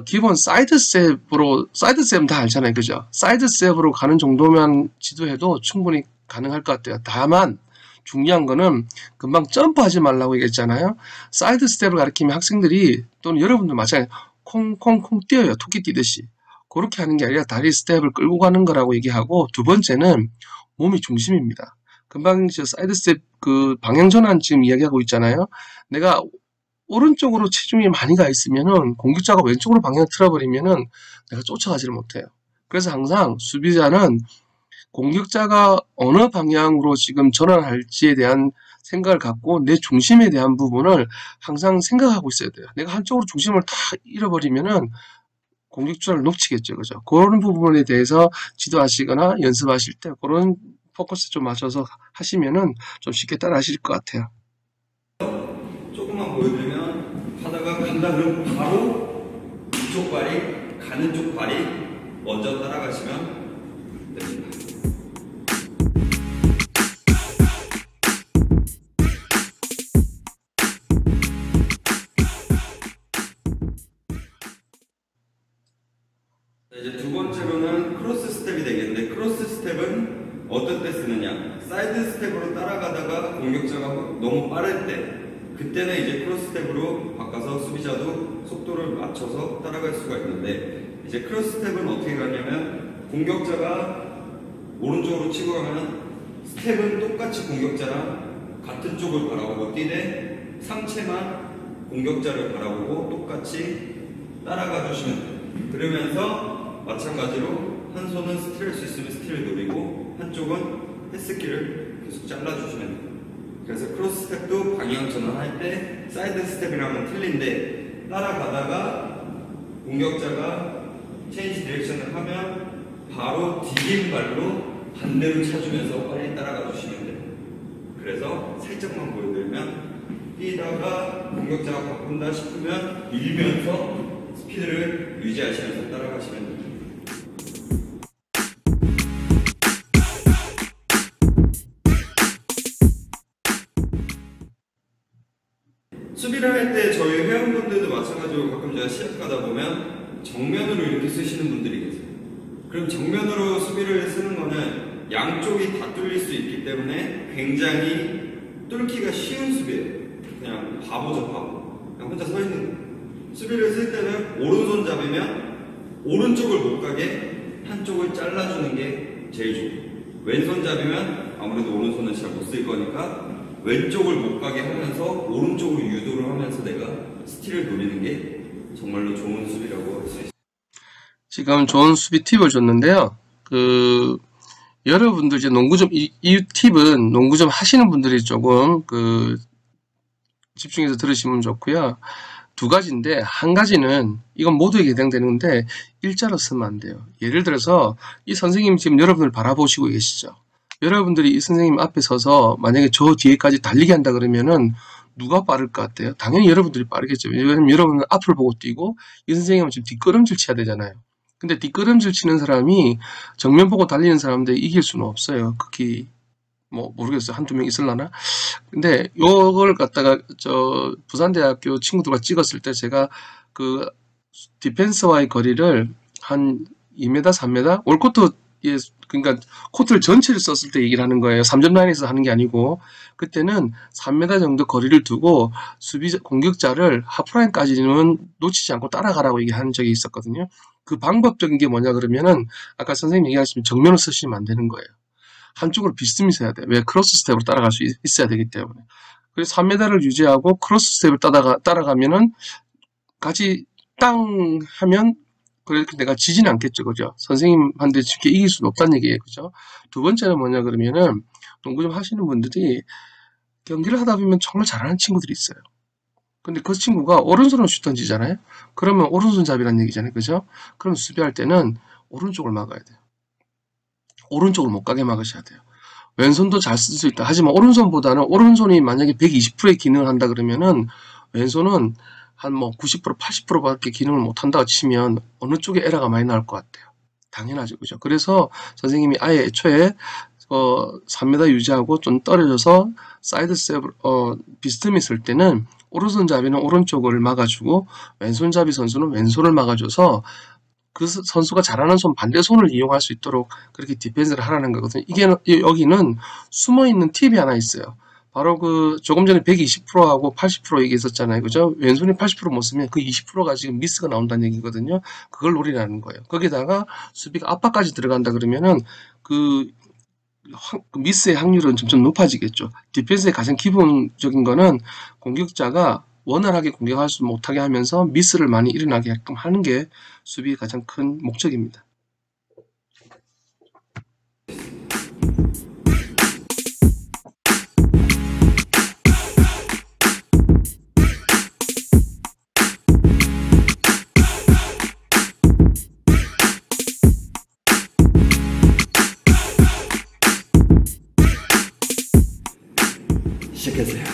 기본 사이드 스텝은 다 알잖아요. 그죠? 사이드 스텝으로 가는 정도만 지도해도 충분히 가능할 것 같아요. 다만 중요한 거는 금방 점프하지 말라고 얘기했잖아요. 사이드 스텝을 가르치면 학생들이 또는 여러분들 마찬가지로 콩콩콩 뛰어요. 토끼 뛰듯이. 그렇게 하는 게 아니라 다리 스텝을 끌고 가는 거라고 얘기하고, 두 번째는 몸이 중심입니다. 금방 저 사이드 스텝 그 방향 전환 지금 이야기하고 있잖아요. 내가 오른쪽으로 체중이 많이 가 있으면은 공격자가 왼쪽으로 방향을 틀어버리면은 내가 쫓아가지를 못해요. 그래서 항상 수비자는 공격자가 어느 방향으로 지금 전환할지에 대한 생각을 갖고 내 중심에 대한 부분을 항상 생각하고 있어야 돼요. 내가 한쪽으로 중심을 다 잃어버리면은 공격자를 놓치겠죠. 그죠? 그런 부분에 대해서 지도하시거나 연습하실 때 그런 포커스 좀 맞춰서 하시면은 좀 쉽게 따라 하실 것 같아요. 조금만 보여드리면 하다가 간다 그러면 바로 이쪽 발이 가는 쪽 발이 먼저 따라가시면 됩니다. 이제 두 번째로는 크로스 스텝이 되겠는데, 크로스 스텝은 어떤 때 쓰느냐, 사이드 스텝으로 따라가다가 공격자가 너무 빠를 때 그때는 이제 크로스 스텝으로 바꿔서 수비자도 속도를 맞춰서 따라갈 수가 있는데, 이제 크로스 스텝은 어떻게 가냐면 공격자가 오른쪽으로 치고 가면 스텝은 똑같이 공격자랑 같은 쪽을 바라보고 뛰되 상체만 공격자를 바라보고 똑같이 따라가 주시면 돼요. 그러면서 마찬가지로 한 손은 스틸할 수 있으면 스틸을 노리고 한쪽은 패스키를 계속 잘라주시면 돼요. 그래서 크로스 스텝도 방향 전환할 때 사이드 스텝이랑은 틀린데, 따라가다가 공격자가 체인지 디렉션을 하면 바로 디딤발로 반대로 차주면서 빨리 따라가 주시면 돼요. 그래서 살짝만 보여드리면 뛰다가 공격자가 바꾼다 싶으면 밀면서 스피드를 유지하시면서 따라가시면 됩니다. 수비를 할 때 저희 회원분들도 마찬가지로 가끔 제가 시합 가다 보면 정면으로 이렇게 쓰시는 분들이 계세요. 그럼 정면으로 수비를 쓰는 거는 양쪽이 다 뚫릴 수 있기 때문에 굉장히 뚫기가 쉬운 수비예요. 그냥 바보죠, 바보. 그냥 혼자 서 있는 거예요. 수비를 쓸 때는 오른손 잡으면 오른쪽을 못 가게 한쪽을 잘라주는 게 제일 좋고, 왼손 잡으면 아무래도 오른손은 잘 못 쓸 거니까 왼쪽을 못 가게 하면서 오른쪽으로 유도를 하면서 내가 스틸을 노리는 게 정말로 좋은 수비라고 할 수 있어요. 지금 좋은 수비 팁을 줬는데요. 여러분들 이제 농구 좀, 이 팁은 농구 좀 하시는 분들이 조금 집중해서 들으시면 좋고요. 두 가지인데, 한 가지는 이건 모두에게 해당되는데 일자로 쓰면 안 돼요. 예를 들어서 이 선생님이 지금 여러분을 바라보시고 계시죠. 여러분들이 이 선생님 앞에 서서 만약에 저 뒤에까지 달리게 한다 그러면은 누가 빠를 것 같아요? 당연히 여러분들이 빠르겠죠. 왜냐면 여러분은 앞을 보고 뛰고 이 선생님은 지금 뒷걸음질 쳐야 되잖아요. 근데 뒷걸음질 치는 사람이 정면 보고 달리는 사람들 이길 수는 없어요. 극히 뭐 모르겠어요. 한두 명 있을라나? 근데 요걸 갖다가 저 부산대학교 친구들과 찍었을 때 제가 그 디펜스와의 거리를 한 2m, 3m 올코트에 그러니까 코트를 전체를 썼을 때 얘기를 하는 거예요. 3점 라인에서 하는 게 아니고 그때는 3m 정도 거리를 두고 공격자를 하프라인까지는 놓치지 않고 따라가라고 얘기하는 적이 있었거든요. 그 방법적인 게 뭐냐 그러면은 아까 선생님 얘기하시면 정면을 쓰시면 안 되는 거예요. 한쪽으로 비스듬히 서야 돼. 왜? 크로스 스텝으로 따라갈 수 있어야 되기 때문에. 그래서 3m를 유지하고 크로스 스텝을 따라가면은 같이 땅 하면 그래 내가 지지는 않겠죠. 그죠? 선생님한테 쉽게 이길 수는 없다는 얘기예요. 그죠? 두 번째는 뭐냐 그러면은 농구 좀 하시는 분들이 경기를 하다 보면 정말 잘하는 친구들이 있어요. 근데 그 친구가 오른손으로 슛 던지잖아요. 그러면 오른손잡이라는 얘기잖아요. 그죠? 그럼 수비할 때는 오른쪽을 막아야 돼요. 오른쪽을 못 가게 막으셔야 돼요. 왼손도 잘 쓸 수 있다. 하지만 오른손보다는 오른손이 만약에 120%의 기능을 한다 그러면은 왼손은 한 뭐 90%, 80%밖에 기능을 못 한다고 치면 어느 쪽에 에러가 많이 나올 것 같아요. 당연하죠. 그죠? 그래서 선생님이 아예 애초에 3m 유지하고 좀 떨어져서 사이드 스텝 비스듬히 쓸 때는 오른손잡이는 오른쪽을 막아주고 왼손잡이 선수는 왼손을 막아줘서 그 선수가 잘하는 손 반대 손을 이용할 수 있도록 그렇게 디펜스를 하라는 거거든요. 이게 여기는 숨어 있는 팁이 하나 있어요. 바로 그 조금 전에 120%하고 80% 얘기했었잖아요. 그죠? 왼손이 80%못 쓰면 그 20%가 지금 미스가 나온다는 얘기거든요. 그걸 노리라는 거예요. 거기다가 수비가 압박까지 들어간다 그러면은 그 미스의 확률은 점점 높아지겠죠. 디펜스의 가장 기본적인 거는 공격자가 원활하게 공격할 수 못하게 하면서 미스를 많이 일어나게끔 하는 게 수비의 가장 큰 목적입니다. 시작했어요.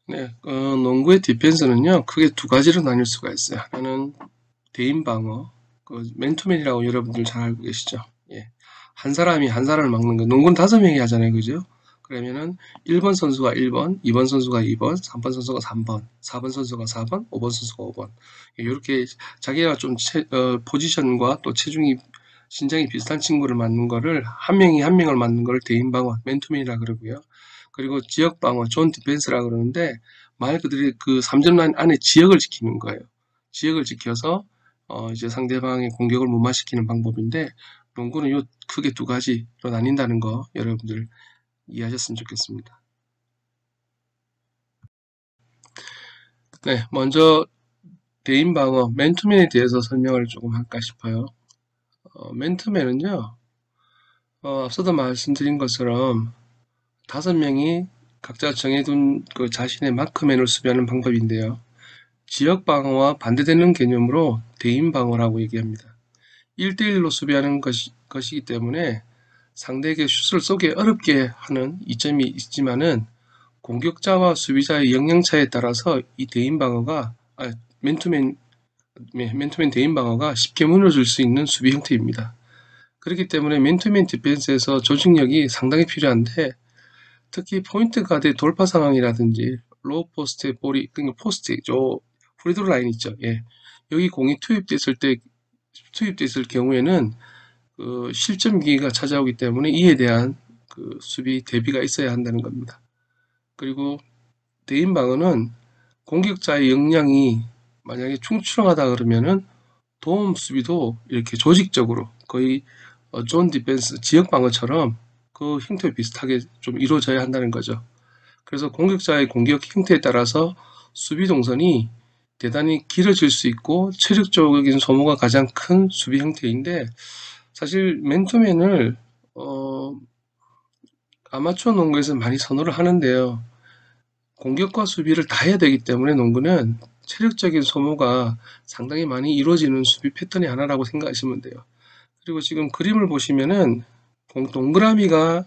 네, 농구의 디펜스는요, 크게 두 가지로 나뉠 수가 있어요. 하나는 대인 방어, 맨투맨이라고 여러분들 잘 알고 계시죠? 예. 한 사람이 한 사람을 막는 거. 농구는 5명이 하잖아요. 그죠? 그러면은 1번 선수가 1번, 2번 선수가 2번, 3번 선수가 3번, 4번 선수가 4번, 5번 선수가 5번. 이렇게 자기가 좀 포지션과 또 체중이 신장이 비슷한 친구를 맞는 거를 한 명이 한 명을 맞는 거를 대인 방어, 맨투맨이라 그러고요. 그리고 지역 방어, 존 디펜스라 그러는데 말 그대로 그 3점 라인 안에 지역을 지키는 거예요. 지역을 지켜서 이제 상대방의 공격을 무마시키는 방법인데 농구는 요 크게 두 가지로 나뉜다는 거 여러분들 이해하셨으면 좋겠습니다. 네, 먼저 대인 방어, 맨투맨에 대해서 설명을 조금 할까 싶어요. 맨투맨은요, 앞서도 말씀드린 것처럼 5명이 각자 정해둔 그 자신의 마크맨을 수비하는 방법인데요. 지역 방어와 반대되는 개념으로 대인 방어라고 얘기합니다. 1대1로 수비하는 것이기 때문에 상대에게 슛을 쏘기 어렵게 하는 이점이 있지만은 공격자와 수비자의 역량차에 따라서 이 대인 방어가 맨투맨 대인 방어가 쉽게 무너질 수 있는 수비 형태입니다. 그렇기 때문에 맨투맨 디펜스에서 조직력이 상당히 필요한데 특히 포인트 가드의 돌파 상황이라든지 로우 포스트의 볼이 그러니까 포스트 프리드로 라인 있죠. 예. 여기 공이 투입됐을 경우에는 그 실점 위기가 찾아오기 때문에 이에 대한 그 수비 대비가 있어야 한다는 겁니다. 그리고 대인 방어는 공격자의 역량이 만약에 충출하다 그러면은 도움 수비도 이렇게 조직적으로 거의 존 디펜스 지역 방어처럼 그 형태 비슷하게 좀 이루어져야 한다는 거죠. 그래서 공격자의 공격 형태에 따라서 수비 동선이 대단히 길어질 수 있고 체력적인 소모가 가장 큰 수비 형태인데, 사실 맨투맨을 아마추어 농구에서 많이 선호를 하는데요. 공격과 수비를 다 해야 되기 때문에 농구는 체력적인 소모가 상당히 많이 이루어지는 수비 패턴의 하나라고 생각하시면 돼요. 그리고 지금 그림을 보시면은 동그라미가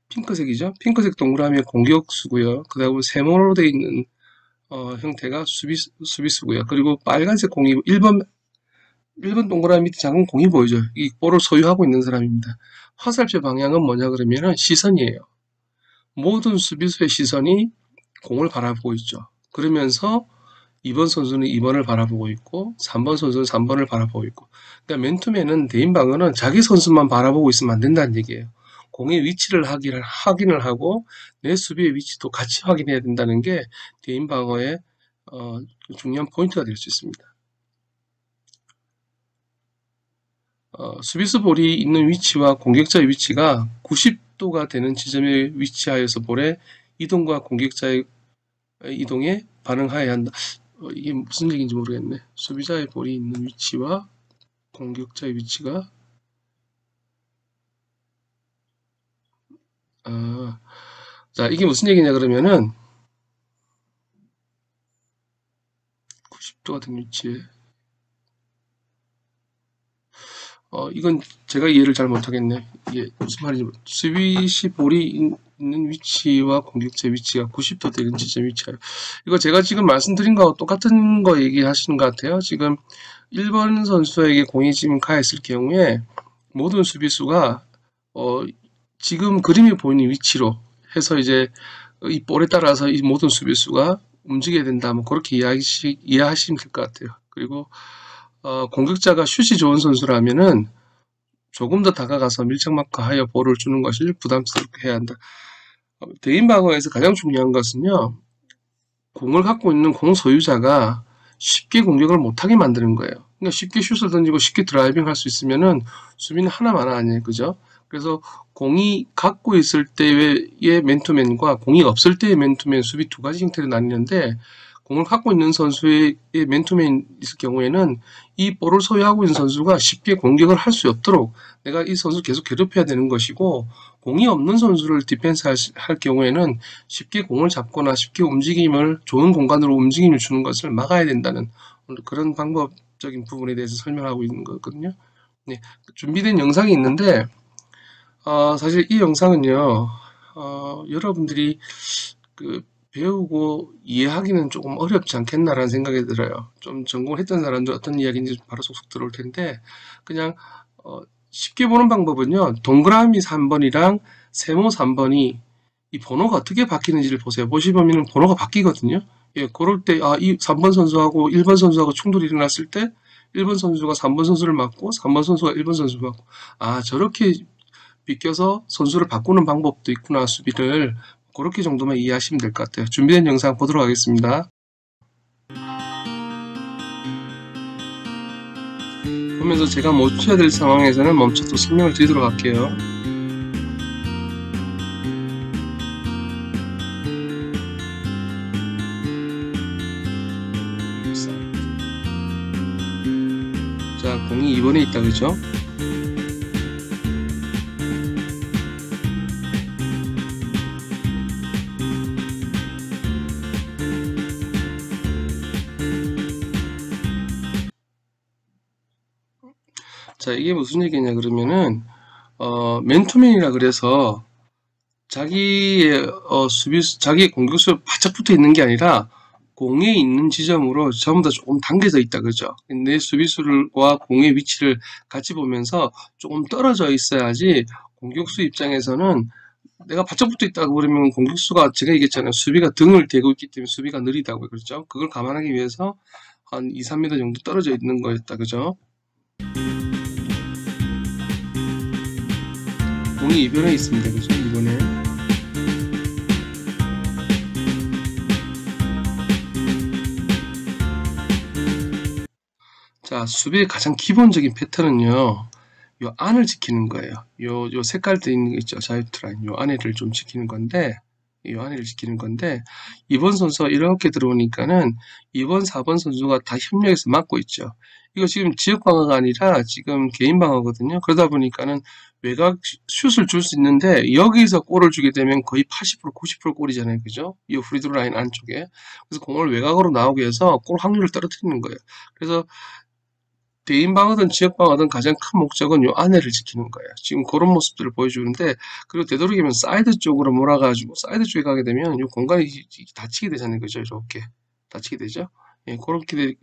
핑크색이죠. 핑크색 동그라미가 공격수고요. 그 다음에 세모로 되어 있는 형태가 수비수고요. 그리고 빨간색 공이 1번 동그라미 밑에 작은 공이 보이죠. 이 볼을 소유하고 있는 사람입니다. 화살표 방향은 뭐냐 그러면은 시선이에요. 모든 수비수의 시선이 공을 바라보고 있죠. 그러면서 2번 선수는 2번을 바라보고 있고 3번 선수는 3번을 바라보고 있고, 그러니까 맨투맨은 대인 방어는 자기 선수만 바라보고 있으면 안 된다는 얘기예요. 공의 위치를 확인을 하고 내 수비의 위치도 같이 확인해야 된다는 게 대인 방어의 중요한 포인트가 될 수 있습니다. 수비수 볼이 있는 위치와 공격자의 위치가 90도가 되는 지점에 위치하여서 볼의 이동과 공격자의 이동에 반응하여야 한다. 이게 무슨 얘기인지 모르겠네. 수비자의 볼이 있는 위치와 공격자의 위치가 자, 이게 무슨 얘기냐 그러면은 90도가 된 위치에 이건 제가 이해를 잘 못하겠네. 이게 무슨 말인지 수비시 볼이 있는 위치와 공격자의 위치가 90도 되는 지점 위치예요. 이거 제가 지금 말씀드린 거하고 똑같은 거 얘기하시는 것 같아요. 지금 1번 선수에게 공이 지금 가 있을 경우에 모든 수비수가 지금 그림이 보이는 위치로 해서 이제 이 볼에 따라서 이 모든 수비수가 움직여야 된다. 뭐 그렇게 이해하시면 될 것 같아요. 그리고 공격자가 슛이 좋은 선수라면은 조금 더 다가가서 밀착마크하여 볼을 주는 것을 부담스럽게 해야 한다. 대인 방어에서 가장 중요한 것은요, 공을 갖고 있는 공 소유자가 쉽게 공격을 못하게 만드는 거예요. 그러니까 쉽게 슛을 던지고 쉽게 드라이빙 할 수 있으면은 수비는 하나만 아니에요. 그죠? 그래서 공이 갖고 있을 때의 맨투맨과 공이 없을 때의 맨투맨 수비 두 가지 형태로 나뉘는데, 공을 갖고 있는 선수의 맨투맨 있을 경우에는 이 볼을 소유하고 있는 선수가 쉽게 공격을 할 수 없도록 내가 이 선수 계속 괴롭혀야 되는 것이고, 공이 없는 선수를 디펜스 할 경우에는 쉽게 공을 잡거나 쉽게 좋은 공간으로 움직임을 주는 것을 막아야 된다는 그런 방법적인 부분에 대해서 설명하고 있는 거거든요. 네, 준비된 영상이 있는데 사실 이 영상은요, 여러분들이 배우고 이해하기는 조금 어렵지 않겠나라는 생각이 들어요. 좀 전공을 했던 사람들 어떤 이야기인지 바로 쏙쏙 들어올 텐데, 그냥 쉽게 보는 방법은요, 동그라미 3번이랑 세모 3번이 이 번호가 어떻게 바뀌는지를 보세요. 보시면 번호가 바뀌거든요. 예, 그럴 때 이 3번 선수하고 1번 선수하고 충돌이 일어났을 때 1번 선수가 3번 선수를 맞고 3번 선수가 1번 선수를 맞고, 저렇게 비껴서 선수를 바꾸는 방법도 있구나, 수비를. 그렇게 정도만 이해하시면 될 것 같아요. 준비된 영상 보도록 하겠습니다. 보면서 제가 멈춰야 될 상황에서는 멈춰서 설명을 드리도록 할게요. 자, 공이 2번에 있다, 그죠? 자, 이게 무슨 얘기냐 그러면은 맨투맨이라 그래서 자기의 자기의 공격수가 바짝 붙어 있는 게 아니라 공에 있는 지점으로 전부 다 조금 당겨져 있다, 그죠? 내 수비수와 공의 위치를 같이 보면서 조금 떨어져 있어야지, 공격수 입장에서는 내가 바짝 붙어 있다고 그러면 공격수가, 제가 얘기했잖아요, 수비가 등을 대고 있기 때문에 수비가 느리다고요. 그렇죠? 그걸 감안하기 위해서 한 2, 3m 정도 떨어져 있는 거였다, 그죠? 공이 이변에 있습니다. 그죠? 이번에. 자, 수비의 가장 기본적인 패턴은요, 요 안을 지키는 거예요. 요 색깔 돼 있는 거 있죠. 자유투 라인. 요 안에를 좀 지키는 건데, 요 안에를 지키는 건데, 2번 선수가 이렇게 들어오니까는 2번, 4번 선수가 다 협력해서 막고 있죠. 이거 지금 지역 방어가 아니라 지금 개인 방어거든요. 그러다 보니까는 외곽 슛을 줄 수 있는데, 여기서 골을 주게 되면 거의 80%, 90% 골이잖아요. 그죠? 이 프리드로 라인 안쪽에. 그래서 공을 외곽으로 나오게 해서 골 확률을 떨어뜨리는 거예요. 그래서 개인 방어든 지역 방어든 가장 큰 목적은 요 안에를 지키는 거예요. 지금 그런 모습들을 보여주는데, 그리고 되도록이면 사이드 쪽으로 몰아가지고 사이드 쪽에 가게 되면 요 공간이 닫히게 되잖아요. 그죠? 이렇게 닫히게 되죠. 예, 그렇게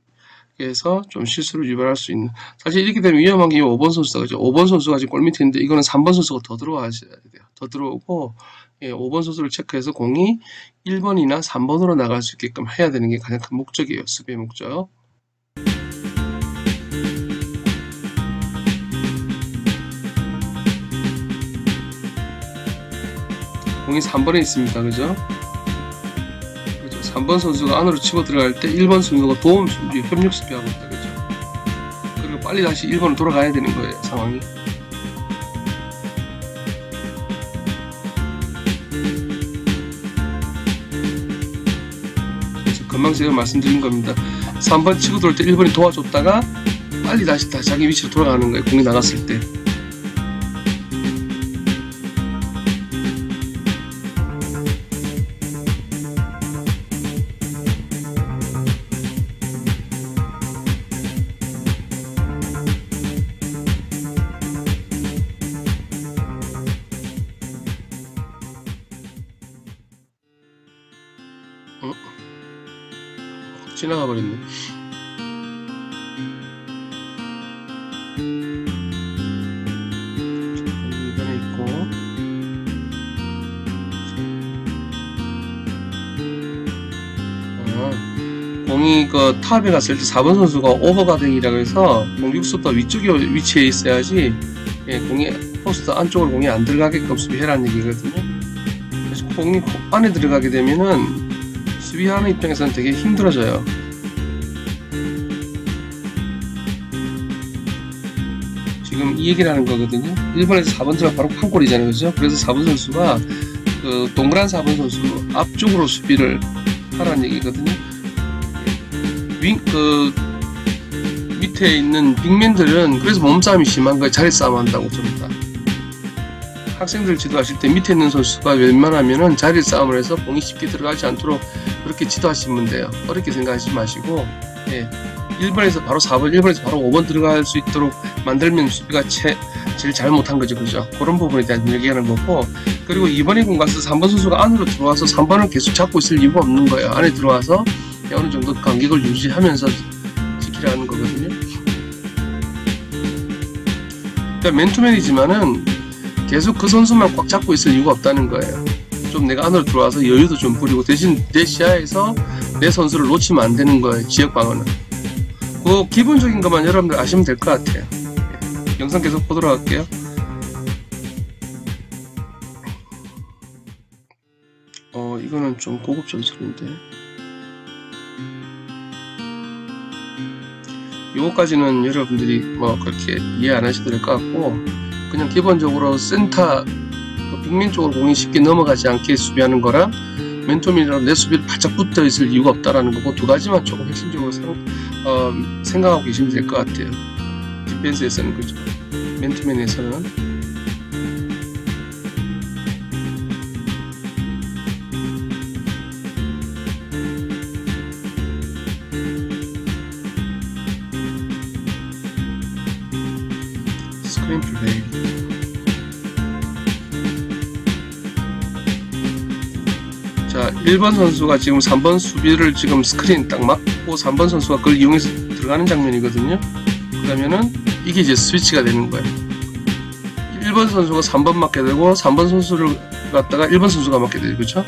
해서 좀 실수를 유발할 수 있는. 사실 이렇게 되면 위험한 게 5번 선수다. 그죠? 5번 선수가 지금 골 밑에 있는데 이거는 3번 선수가 더 들어와셔야 돼요. 더 들어오고, 예, 5번 선수를 체크해서 공이 1번이나 3번으로 나갈 수 있게끔 해야 되는 게 가장 큰 목적이에요. 수비의 목적. 공이 3번에 있습니다. 그죠? 그죠? 3번 선수가 안으로 치고 들어갈 때 1번 선수가 도움 수비, 협력 수비하고 있다. 그죠? 그리고 빨리 다시 1번으로 돌아가야 되는 거예요. 상황이. 그래서 금방 제가 말씀드린 겁니다. 3번 치고 들어올 때 1번이 도와줬다가 빨리 다시 자기 위치로 돌아가는 거예요. 공이 나갔을 때. 지나가 버렸네. 이번에 있고, 공이 그 탑에 갔을 때 4번 선수가 오버가딩이라고 해서 공격수보다 위쪽에 위치해 있어야지, 예, 공이 포스트 안쪽으로 공이 안 들어가게끔 수비해라는 얘기거든요. 그래서 공이 안에 들어가게 되면은 수비하는 입장에서는 되게 힘들어져요. 지금 이 얘기를 하는 거거든요. 1번에서 4번 들어가 바로 판골이잖아요. 그죠? 그래서 4번 선수가 그 동그란 4번 선수 앞쪽으로 수비를 하라는 얘기거든요. 밑에 있는 빅맨들은 그래서 몸싸움이 심한 거예요. 자리 싸움 한다고 전부 다. 학생들 지도하실 때 밑에 있는 선수가 웬만하면은 자리 싸움을 해서 공이 쉽게 들어가지 않도록 그렇게 지도하시면 돼요. 어렵게 생각하지 마시고, 예, 1번에서 바로 4번, 1번에서 바로 5번 들어갈 수 있도록 만들면 수비가 제일 잘못한 거죠. 그죠? 그런 부분에 대한 얘기하는 거고, 그리고 2번에 공 가서 3번 선수가 안으로 들어와서 3번을 계속 잡고 있을 이유가 없는 거예요. 안에 들어와서 어느 정도 간격을 유지하면서 지키라는 거거든요. 그러니까 맨투맨이지만은 계속 그 선수만 꽉 잡고 있을 이유가 없다는 거예요. 좀 내가 안으로 들어와서 여유도 좀 부리고, 대신 내 시야에서 내 선수를 놓치면 안 되는 거예요. 지역 방어는. 그 기본적인 것만 여러분들 아시면 될 것 같아요. 영상 계속 보도록 할게요. 이거는 좀 고급 전술인데. 요거까지는 여러분들이 뭐 그렇게 이해 안 하셔도 될 것 같고, 그냥 기본적으로 센터 빅맨 쪽으로 공이 쉽게 넘어가지 않게 수비하는 거랑 맨투맨이랑 내 수비를 바짝 붙어 있을 이유가 없다라는 거고, 두 가지만 조금 핵심적으로 생각하고 계시면 될 것 같아요. 디펜스에서는. 그죠? 맨투맨에서는. 스크린 플레이. 자, 1번 선수가 지금 3번 수비를 지금 스크린 딱 막고 3번 선수가 그걸 이용해서 들어가는 장면이거든요. 그러면은 이게 이제 스위치가 되는 거예요. 1번 선수가 3번 맞게 되고 3번 선수를 갖다가 1번 선수가 맞게 되죠. 그렇죠?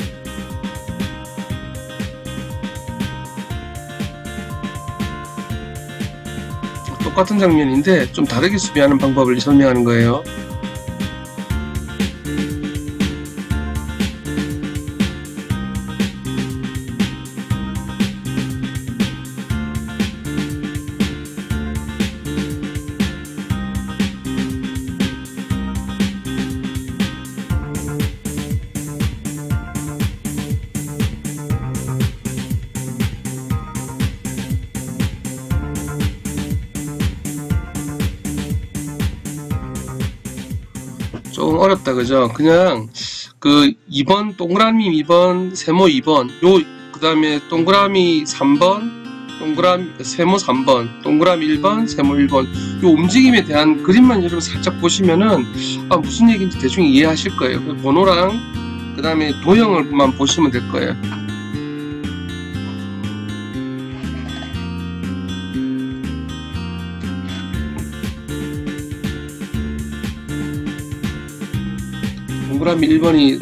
똑같은 장면인데 좀 다르게 수비하는 방법을 설명하는 거예요. 조금 어렵다, 그죠? 그냥 그 2번, 동그라미 2번, 세모 2번, 그 다음에 동그라미 3번, 세모 3번, 동그라미 1번, 세모 1번, 요 움직임에 대한 그림만 여러분 살짝 보시면은, 무슨 얘기인지 대충 이해하실 거예요. 그 번호랑, 그 다음에 도형을만 보시면 될 거예요. 동그라미 1번이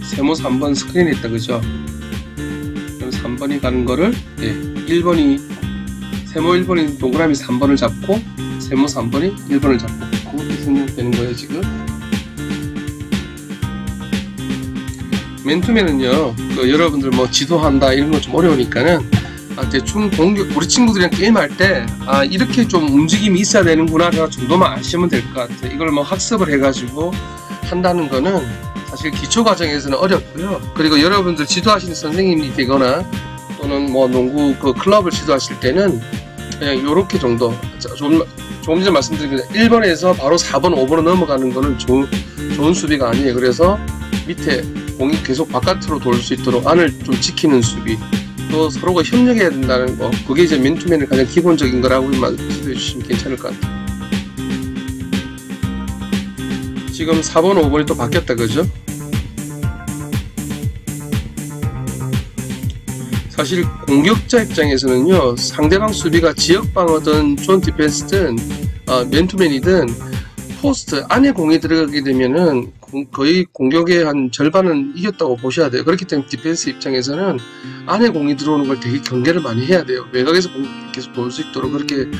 세모 3번 스크린에 있다, 그죠? 그럼 3번이 가는 거를, 1번이, 세모 1번이 동그라미 3번을 잡고, 세모 3번이 1번을 잡고, 그렇게 생각되는 거예요, 지금. 맨투맨은요, 여러분들 뭐 지도한다, 이런 거 좀 어려우니까는, 대충 우리 친구들이랑 게임할 때, 이렇게 좀 움직임이 있어야 되는구나, 정도만 아시면 될 것 같아요. 이걸 뭐 학습을 해가지고, 한다는 거는 사실 기초 과정에서는 어렵고요. 그리고 여러분들 지도하시는 선생님이 되거나 또는 뭐 농구 클럽을 지도하실 때는 그냥 요렇게 정도, 조금 전에 말씀드린 1번에서 바로 4번, 5번으로 넘어가는 거는 좋은 수비가 아니에요. 그래서 밑에 공이 계속 바깥으로 돌 수 있도록 안을 좀 지키는 수비, 또 서로가 협력해야 된다는 거, 그게 이제 맨투맨의 가장 기본적인 거라고만 기도해 주시면 괜찮을 것 같아요. 지금 4번, 5번이 또 바뀌었다, 그죠? 사실 공격자 입장에서는요, 상대방 수비가 지역 방어든 존 디펜스든 맨투맨이든 포스트 안에 공이 들어가게 되면은 거의 공격의 한 절반은 이겼다고 보셔야 돼요. 그렇기 때문에 디펜스 입장에서는 안에 공이 들어오는 걸 되게 경계를 많이 해야 돼요. 외곽에서 계속 볼 수 있도록 그렇게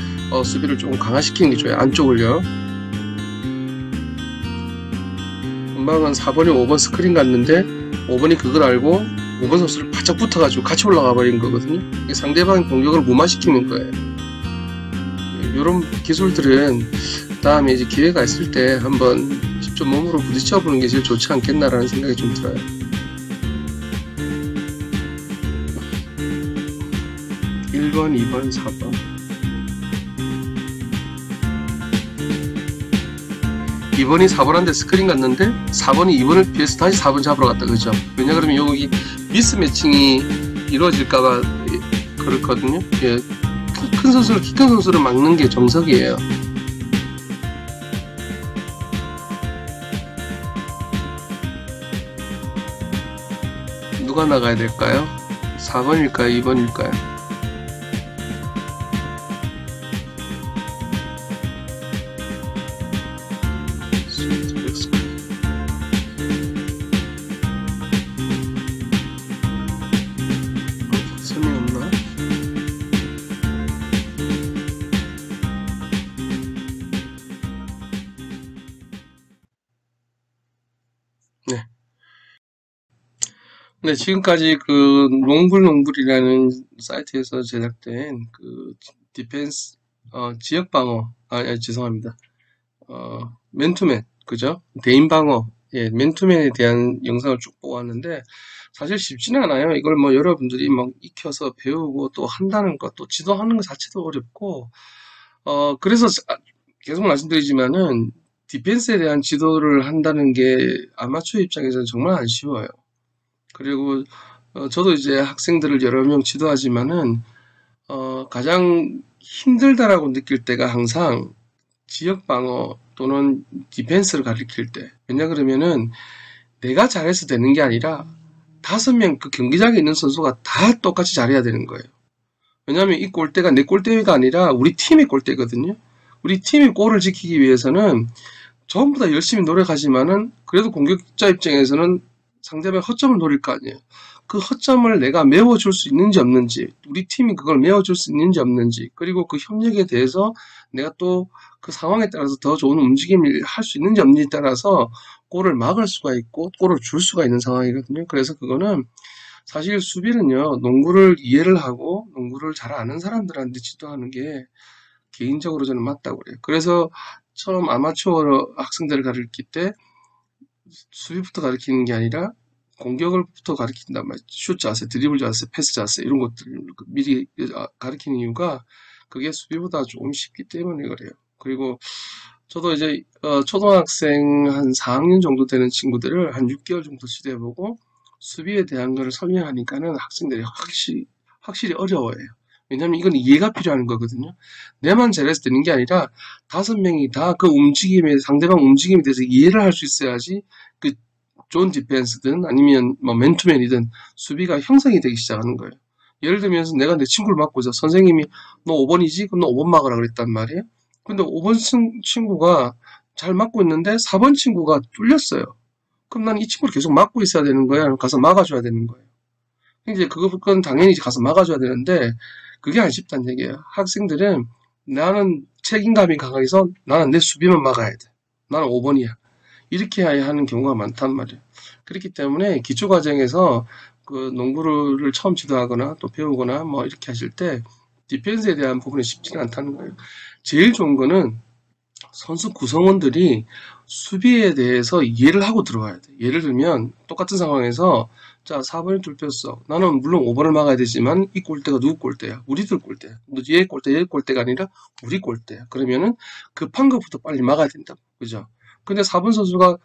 수비를 조금 강화시키는 게 좋아요. 안쪽을요. 금방은 4번이 5번 스크린 갔는데 5번이 그걸 알고 5번 선수를 바짝 붙어가지고 같이 올라가 버린 거거든요. 상대방의 공격을 무마시키는 거예요. 이런 기술들은 다음에 이제 기회가 있을 때 한번 직접 몸으로 부딪혀 보는 게 제일 좋지 않겠나라는 생각이 좀 들어요. (1번) (2번) (4번) 2번이 4번한테 스크린 갔는데 4번이 2번을 피해서 다시 4번 잡으러 갔다, 그죠? 왜냐 그러면 여기 미스 매칭이 이루어질까봐 그렇거든요. 예, 키 큰 선수를 막는 게 정석이에요. 누가 나가야 될까요? 4번일까요? 2번일까요? 설명이 없나? 네. 네, 지금까지 그 농불이라는 사이트에서 제작된 그 디펜스 지역 방어, 죄송합니다. 맨투맨, 그죠? 대인 방어, 예, 맨투맨에 대한 영상을 쭉 보고 왔는데 사실 쉽지는 않아요. 이걸 뭐 여러분들이 막 익혀서 배우고 또 한다는 것, 또 지도하는 것 자체도 어렵고, 그래서 계속 말씀드리지만은 디펜스에 대한 지도를 한다는 게 아마추어 입장에서는 정말 안 쉬워요. 그리고 저도 이제 학생들을 여러 명 지도하지만은 가장 힘들다라고 느낄 때가 항상 지역 방어 또는 디펜스를 가리킬 때. 왜냐 그러면은 내가 잘해서 되는 게 아니라 5명 그 경기장에 있는 선수가 다 똑같이 잘해야 되는 거예요. 왜냐하면 이 골대가 내 골대가 아니라 우리 팀의 골대거든요. 우리 팀의 골을 지키기 위해서는 전부 다 열심히 노력하지만은 그래도 공격자 입장에서는 상대방의 허점을 노릴 거 아니에요. 그 허점을 내가 메워줄 수 있는지 없는지, 우리 팀이 그걸 메워줄 수 있는지 없는지, 그리고 그 협력에 대해서 내가 또 그 상황에 따라서 더 좋은 움직임을 할 수 있는지 없는지에 따라서 골을 막을 수가 있고 골을 줄 수가 있는 상황이거든요. 그래서 그거는 사실 수비는요, 농구를 이해를 하고 농구를 잘 아는 사람들한테 지도하는 게 개인적으로 저는 맞다고 그래요. 그래서 처음 아마추어 학생들을 가르칠 때 수비부터 가르치는 게 아니라 공격을부터 가르친단 말이죠. 슛 자세, 드리블 자세, 패스 자세 이런 것들을 미리 가르치는 이유가 그게 수비보다 조금 쉽기 때문에 그래요. 그리고 저도 이제 초등학생 한 4학년 정도 되는 친구들을 한 6개월 정도 지도해보고 수비에 대한 거를 설명하니까는 학생들이 확실히 어려워해요. 왜냐면 이건 이해가 필요한 거거든요. 내만 잘해서 되는 게 아니라 5명이 다 그 움직임에, 상대방 움직임에 대해서 이해를 할 수 있어야지 그 좋은 디펜스든 아니면 뭐 맨투맨이든 수비가 형성이 되기 시작하는 거예요. 예를 들면서 내가 내 친구를 맡고 있어. 선생님이 너 5번이지? 그럼 너 5번 막으라 그랬단 말이에요. 근데 5번 친구가 잘 막고 있는데 4번 친구가 뚫렸어요. 그럼 난 이 친구를 계속 막고 있어야 되는 거야. 가서 막아줘야 되는 거예요. 이제 그건 당연히 가서 막아줘야 되는데 그게 안 쉽다는 얘기예요. 학생들은 나는 책임감이 강해서 나는 내 수비만 막아야 돼. 나는 5번이야. 이렇게 해야 하는 경우가 많단 말이에요. 그렇기 때문에 기초과정에서 그 농구를 처음 지도하거나 또 배우거나 뭐 이렇게 하실 때 디펜스에 대한 부분이 쉽지는 않다는 거예요. 제일 좋은 거는 선수 구성원들이 수비에 대해서 이해를 하고 들어와야 돼. 예를 들면 똑같은 상황에서 자 4번을 뚫렸어. 나는 물론 5번을 막아야 되지만 이 골대가 누구 골대야? 우리들 골대야. 얘 골대, 얘 골대가 아니라 우리 골대야. 그러면은 급한 것부터 빨리 막아야 된다. 그죠? 근데 4번 선수가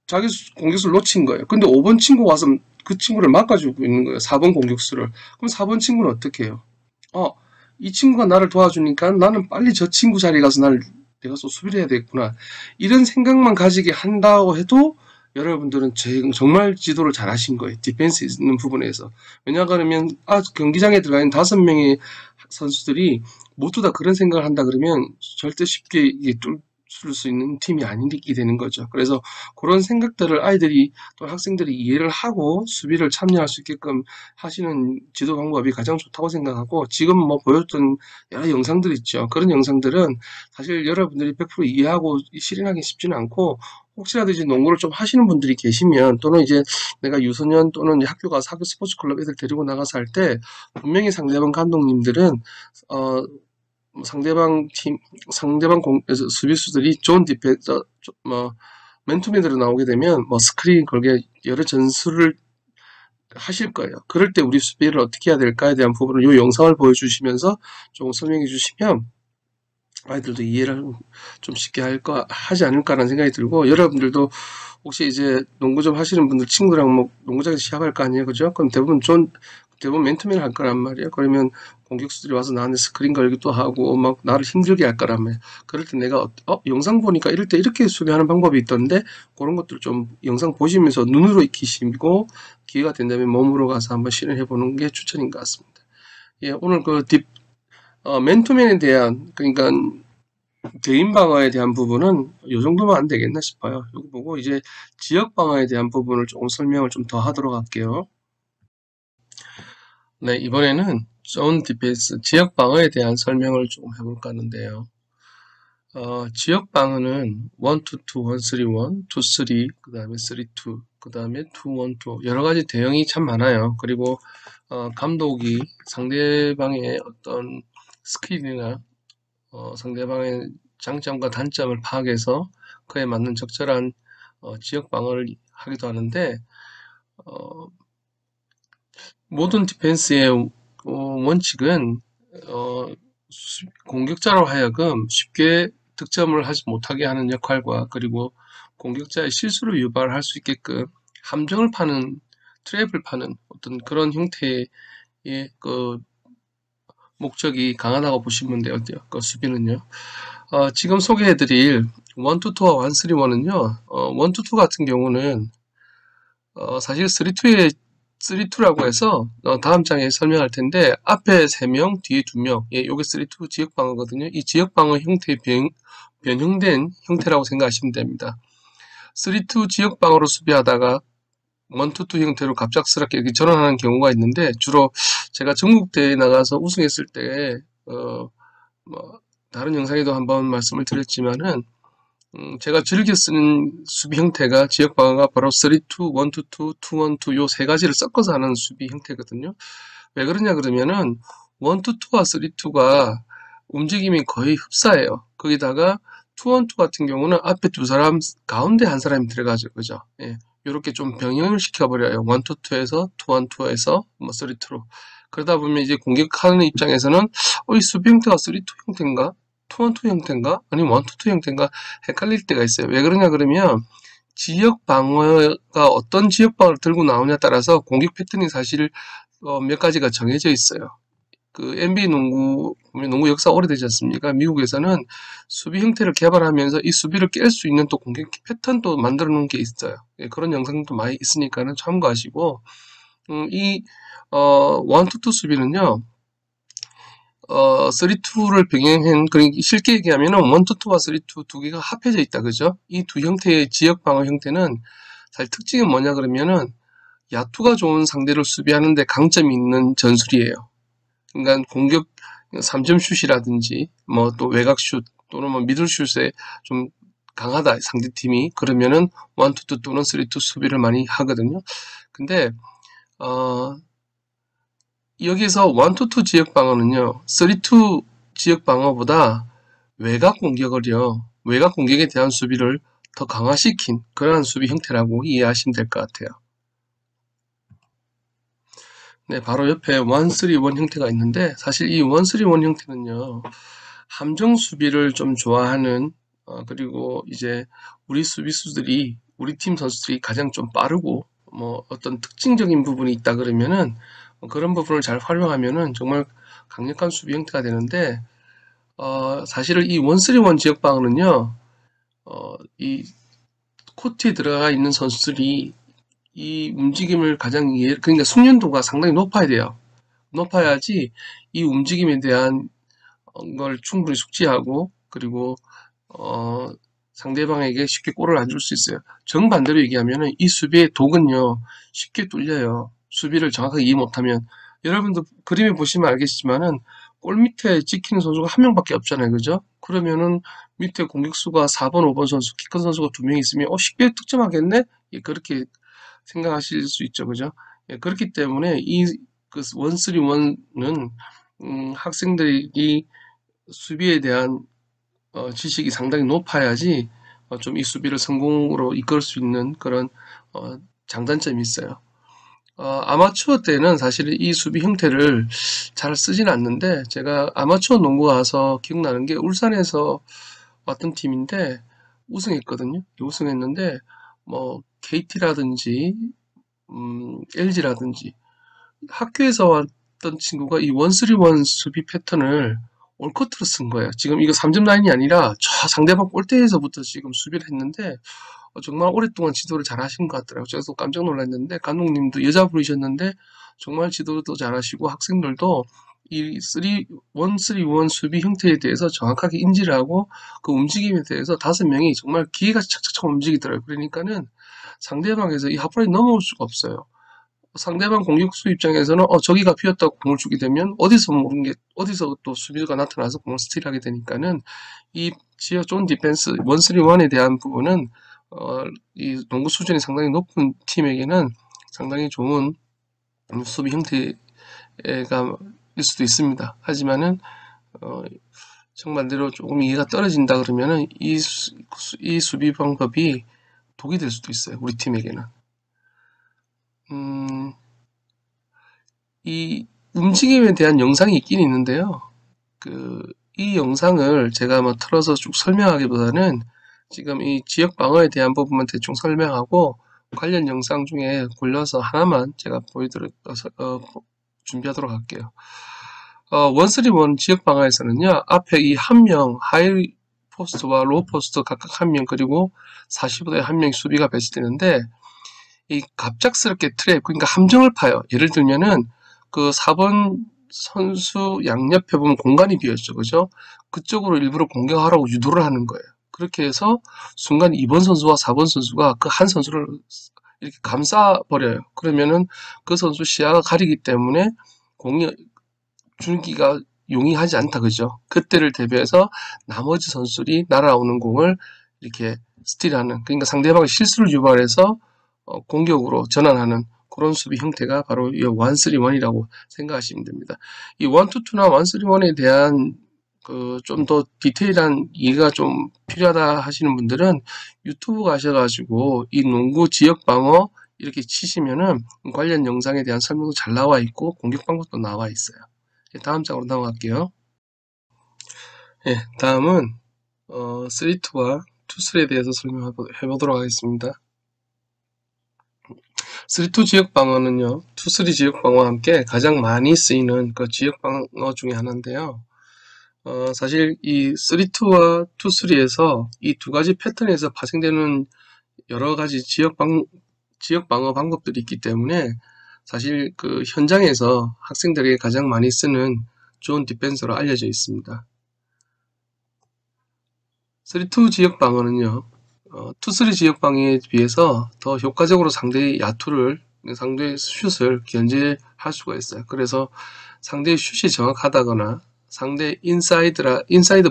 자기 공격수를 놓친 거예요. 근데 5번 친구가 와서 그 친구를 막아주고 있는 거예요. 4번 공격수를. 그럼 4번 친구는 어떻게 해요? 이 친구가 나를 도와주니까 나는 빨리 저 친구 자리에 가서 내가 또 수비를 해야 되겠구나. 이런 생각만 가지게 한다고 해도 여러분들은 정말 지도를 잘 하신 거예요. 디펜스 있는 부분에서. 왜냐하면 경기장에 들어가 있는 5명의 선수들이 모두 다 그런 생각을 한다 그러면 절대 쉽게 이게 뚫을 수 있는 팀이 아니게 되는 거죠. 그래서 그런 생각들을 아이들이 또 학생들이 이해를 하고 수비를 참여할 수 있게끔 하시는 지도 방법이 가장 좋다고 생각하고 지금 뭐 보여줬던 여러 영상들 있죠. 그런 영상들은 사실 여러분들이 100% 이해하고 실행하기 쉽지는 않고 혹시라도 이제 농구를 좀 하시는 분들이 계시면 또는 이제 내가 유소년 또는 학교 가서 학교 스포츠 클럽 애들 데리고 나가서 할 때 분명히 상대방 감독님들은 상대방 수비수들이 좋은 디펜서, 맨투맨으로 나오게 되면, 스크린 걸게 여러 전술을 하실 거예요. 그럴 때 우리 수비를 어떻게 해야 될까에 대한 부분을 이 영상을 보여주시면서 조금 설명해 주시면, 아이들도 이해를 좀 쉽게 하지 않을까라는 생각이 들고, 여러분들도 혹시 이제 농구 좀 하시는 분들 친구랑 농구장에서 시합할 거 아니에요. 그죠? 그럼 대부분 맨투맨을 할 거란 말이에요. 그러면 공격수들이 와서 나한테 스크린 걸기도 하고 나를 힘들게 할 거란 말이에요. 그럴 때 내가 영상 보니까 이럴 때 이렇게 수비하는 방법이 있던데 그런 것들을 좀 영상 보시면서 눈으로 익히시고 기회가 된다면 몸으로 가서 한번 실행해 보는 게 추천인 것 같습니다. 예, 오늘 맨투맨에 대한 그러니까 개인 방어에 대한 부분은 이 정도면 안 되겠나 싶어요. 이거 보고 이제 지역 방어에 대한 부분을 조금 설명을 좀 더 하도록 할게요. 네, 이번에는 존 디펜스, 지역 방어에 대한 설명을 조금 해볼까 하는데요. 지역 방어는 1, 2, 2, 1, 3, 1, 2, 3, 그 다음에 3, 2, 그 다음에 2, 1, 2 여러 가지 대응이 참 많아요. 그리고 감독이 상대방의 어떤 스킬이나 상대방의 장점과 단점을 파악해서 그에 맞는 적절한 지역 방어를 하기도 하는데 모든 디펜스의 원칙은 공격자로 하여금 쉽게 득점을 하지 못하게 하는 역할과 그리고 공격자의 실수를 유발할 수 있게끔 함정을 파는 트랩을 파는 어떤 그런 형태의 그 목적이 강하다고 보시면 돼요. 그 수비는요. 지금 소개해드릴 1, 2, 2와 1, 3, 1은요. 1, 2, 2 같은 경우는 사실 3, 2라고 해서 다음 장에 설명할 텐데 앞에 3명, 뒤에 2명. 예, 요게 3, 2 지역 방어거든요. 이 지역 방어 형태의 변형된 형태라고 생각하시면 됩니다. 3, 2 지역 방어로 수비하다가 1, 2, 2 형태로 갑작스럽게 이렇게 전환하는 경우가 있는데 주로 제가 전국대회에 나가서 우승했을 때 다른 영상에도 한번 말씀을 드렸지만은 제가 즐겨 쓰는 수비 형태가 지역 방어가 바로 3, 2, 1, 2, 2, 2, 1, 2 요 세 가지를 섞어서 하는 수비 형태거든요. 왜 그러냐 그러면은 1, 2, 2와 3, 2가 움직임이 거의 흡사해요. 거기다가 2, 1, 2 같은 경우는 앞에 두 사람 가운데 한 사람이 들어가죠. 그죠? 예. 요렇게 좀 병행을 시켜버려요. 1, 2, 2에서 2, 1, 2에서 3, 2로. 그러다 보면 이제 공격하는 입장에서는 이 수비 형태가 3, 2 형태인가? 투원투 형태인가? 아니면 원투투 형태인가? 헷갈릴 때가 있어요. 왜 그러냐 그러면 지역 방어가 어떤 지역 방어를 들고 나오냐에 따라서 공격 패턴이 사실 몇 가지가 정해져 있어요. 그 NBA 농구 역사 오래되지 않습니까? 미국에서는 수비 형태를 개발하면서 이 수비를 깰 수 있는 또 공격 패턴도 만들어 놓은 게 있어요. 예, 그런 영상도 많이 있으니까는 참고하시고, 이, 원투투 수비는요, 3-2를 병행한, 그러니까 쉽게 얘기하면은 1-2와 3-2 두 개가 합해져 있다, 그죠? 이 두 형태의 지역 방어 형태는 사실 특징은 뭐냐 그러면은 야투가 좋은 상대를 수비하는데 강점이 있는 전술이에요. 그러니까 공격 3점 슛이라든지 뭐 또 외곽 슛 또는 뭐 미들 슛에 좀 강하다 상대팀이 그러면은 1-2 또는 3-2 수비를 많이 하거든요. 근데 여기서 1-2 지역 방어는요, 3-2 지역 방어보다 외곽 공격에 대한 수비를 더 강화시킨 그러한 수비 형태라고 이해하시면 될 것 같아요. 네, 바로 옆에 1-3-1 형태가 있는데, 사실 이 1-3-1 형태는요, 함정 수비를 좀 좋아하는, 그리고 이제 우리 수비수들이, 우리 팀 선수들이 가장 좀 빠르고, 뭐 어떤 특징적인 부분이 있다 그러면은, 그런 부분을 잘 활용하면은 정말 강력한 수비 형태가 되는데, 사실은 이 1-3-1 지역 방어는요, 이 코트에 들어가 있는 선수들이 이 움직임을 그러니까 숙련도가 상당히 높아야 돼요. 높아야지 이 움직임에 대한 걸 충분히 숙지하고, 그리고, 상대방에게 쉽게 골을 안 줄 수 있어요. 정반대로 얘기하면은 이 수비의 독은요, 쉽게 뚫려요. 수비를 정확하게 이해 못하면. 여러분도 그림에 보시면 알겠지만은, 골 밑에 지키는 선수가 한 명밖에 없잖아요. 그죠? 그러면은 밑에 공격수가 4번, 5번 선수, 키 큰 선수가 2명 있으면, 쉽게 득점하겠네? 예, 그렇게 생각하실 수 있죠. 그죠? 예, 그렇기 때문에 그 1-3-1은 학생들이 수비에 대한 지식이 상당히 높아야지 좀 이 수비를 성공으로 이끌 수 있는 그런 장단점이 있어요. 아마추어 때는 사실 이 수비 형태를 잘 쓰진 않는데, 제가 아마추어 농구 가서 기억나는 게 울산에서 왔던 팀인데 우승했거든요. 우승했는데 뭐 KT라든지 LG라든지 학교에서 왔던 친구가 이 1-3-1 수비 패턴을 올커트로 쓴 거예요. 지금 이거 3점 라인이 아니라 저 상대방 골대에서부터 지금 수비를 했는데 정말 오랫동안 지도를 잘 하신 것 같더라고요. 그래서 깜짝 놀랐는데, 감독님도 여자분이셨는데 정말 지도도 잘 하시고 학생들도 이 1-3-1 수비 형태에 대해서 정확하게 인지를 하고 그 움직임에 대해서 5명이 정말 기회가 착착착 움직이더라고요. 그러니까는 상대방에서 이 하프라인 넘어올 수가 없어요. 상대방 공격수 입장에서는 저기가 비었다고 공을 주게 되면 어디서 또 수비가 나타나서 공을 스틸하게 되니까는 이 지역 존 디펜스 1-3-1에 대한 부분은 이 농구 수준이 상당히 높은 팀에게는 상당히 좋은 수비 형태가 일 수도 있습니다. 하지만은 정반대로 조금 이해가 떨어진다 그러면은 이 수비 방법이 독이 될 수도 있어요. 우리 팀에게는. 이 움직임에 대한 영상이 있긴 있는데요. 이 영상을 제가 뭐 틀어서 쭉 설명하기보다는 지금 이 지역 방어에 대한 부분만 대충 설명하고 관련 영상 중에 골라서 하나만 제가 준비하도록 할게요. 1-3-1 지역 방어에서는요, 앞에 이 한 명, 하이 포스트와 로우 포스트 각각 한 명, 그리고 45도에 한 명이 수비가 배치되는데, 이 갑작스럽게 트랩, 그러니까 함정을 파요. 예를 들면은 그 4번 선수 양옆에 보면 공간이 비었죠. 그죠? 그쪽으로 일부러 공격하라고 유도를 하는 거예요. 그렇게 해서 순간 2번 선수와 4번 선수가 그 한 선수를 이렇게 감싸버려요. 그러면은 그 선수 시야가 가리기 때문에 공이 줄기가 용이하지 않다. 그죠? 그때를 대비해서 나머지 선수들이 날아오는 공을 이렇게 스틸하는, 그러니까 상대방의 실수를 유발해서 공격으로 전환하는 그런 수비 형태가 바로 이 1-3-1이라고 생각하시면 됩니다. 이 1-2-2나 1-3-1에 대한 좀 더 디테일한 이해가 좀 필요하다 하시는 분들은 유튜브 가셔가지고 이 농구 지역 방어 이렇게 치시면은 관련 영상에 대한 설명도 잘 나와 있고 공격 방법도 나와 있어요. 다음 장으로 넘어갈게요. 예, 다음은 3-2와 2-3에 대해서 설명해 보도록 하겠습니다. 3-2 지역 방어는요, 2-3 지역 방어와 함께 가장 많이 쓰이는 그 지역 방어 중에 하나인데요. 사실 이 3-2와 2-3에서 이 두 가지 패턴에서 파생되는 여러 가지 지역 방어 방법들이 있기 때문에 사실 그 현장에서 학생들에게 가장 많이 쓰는 좋은 디펜서로 알려져 있습니다. 3-2 지역 방어는요, 2-3 지역 방어에 비해서 더 효과적으로 상대의 상대의 슛을 견제할 수가 있어요. 그래서 상대의 슛이 정확하다거나 상대 인사이드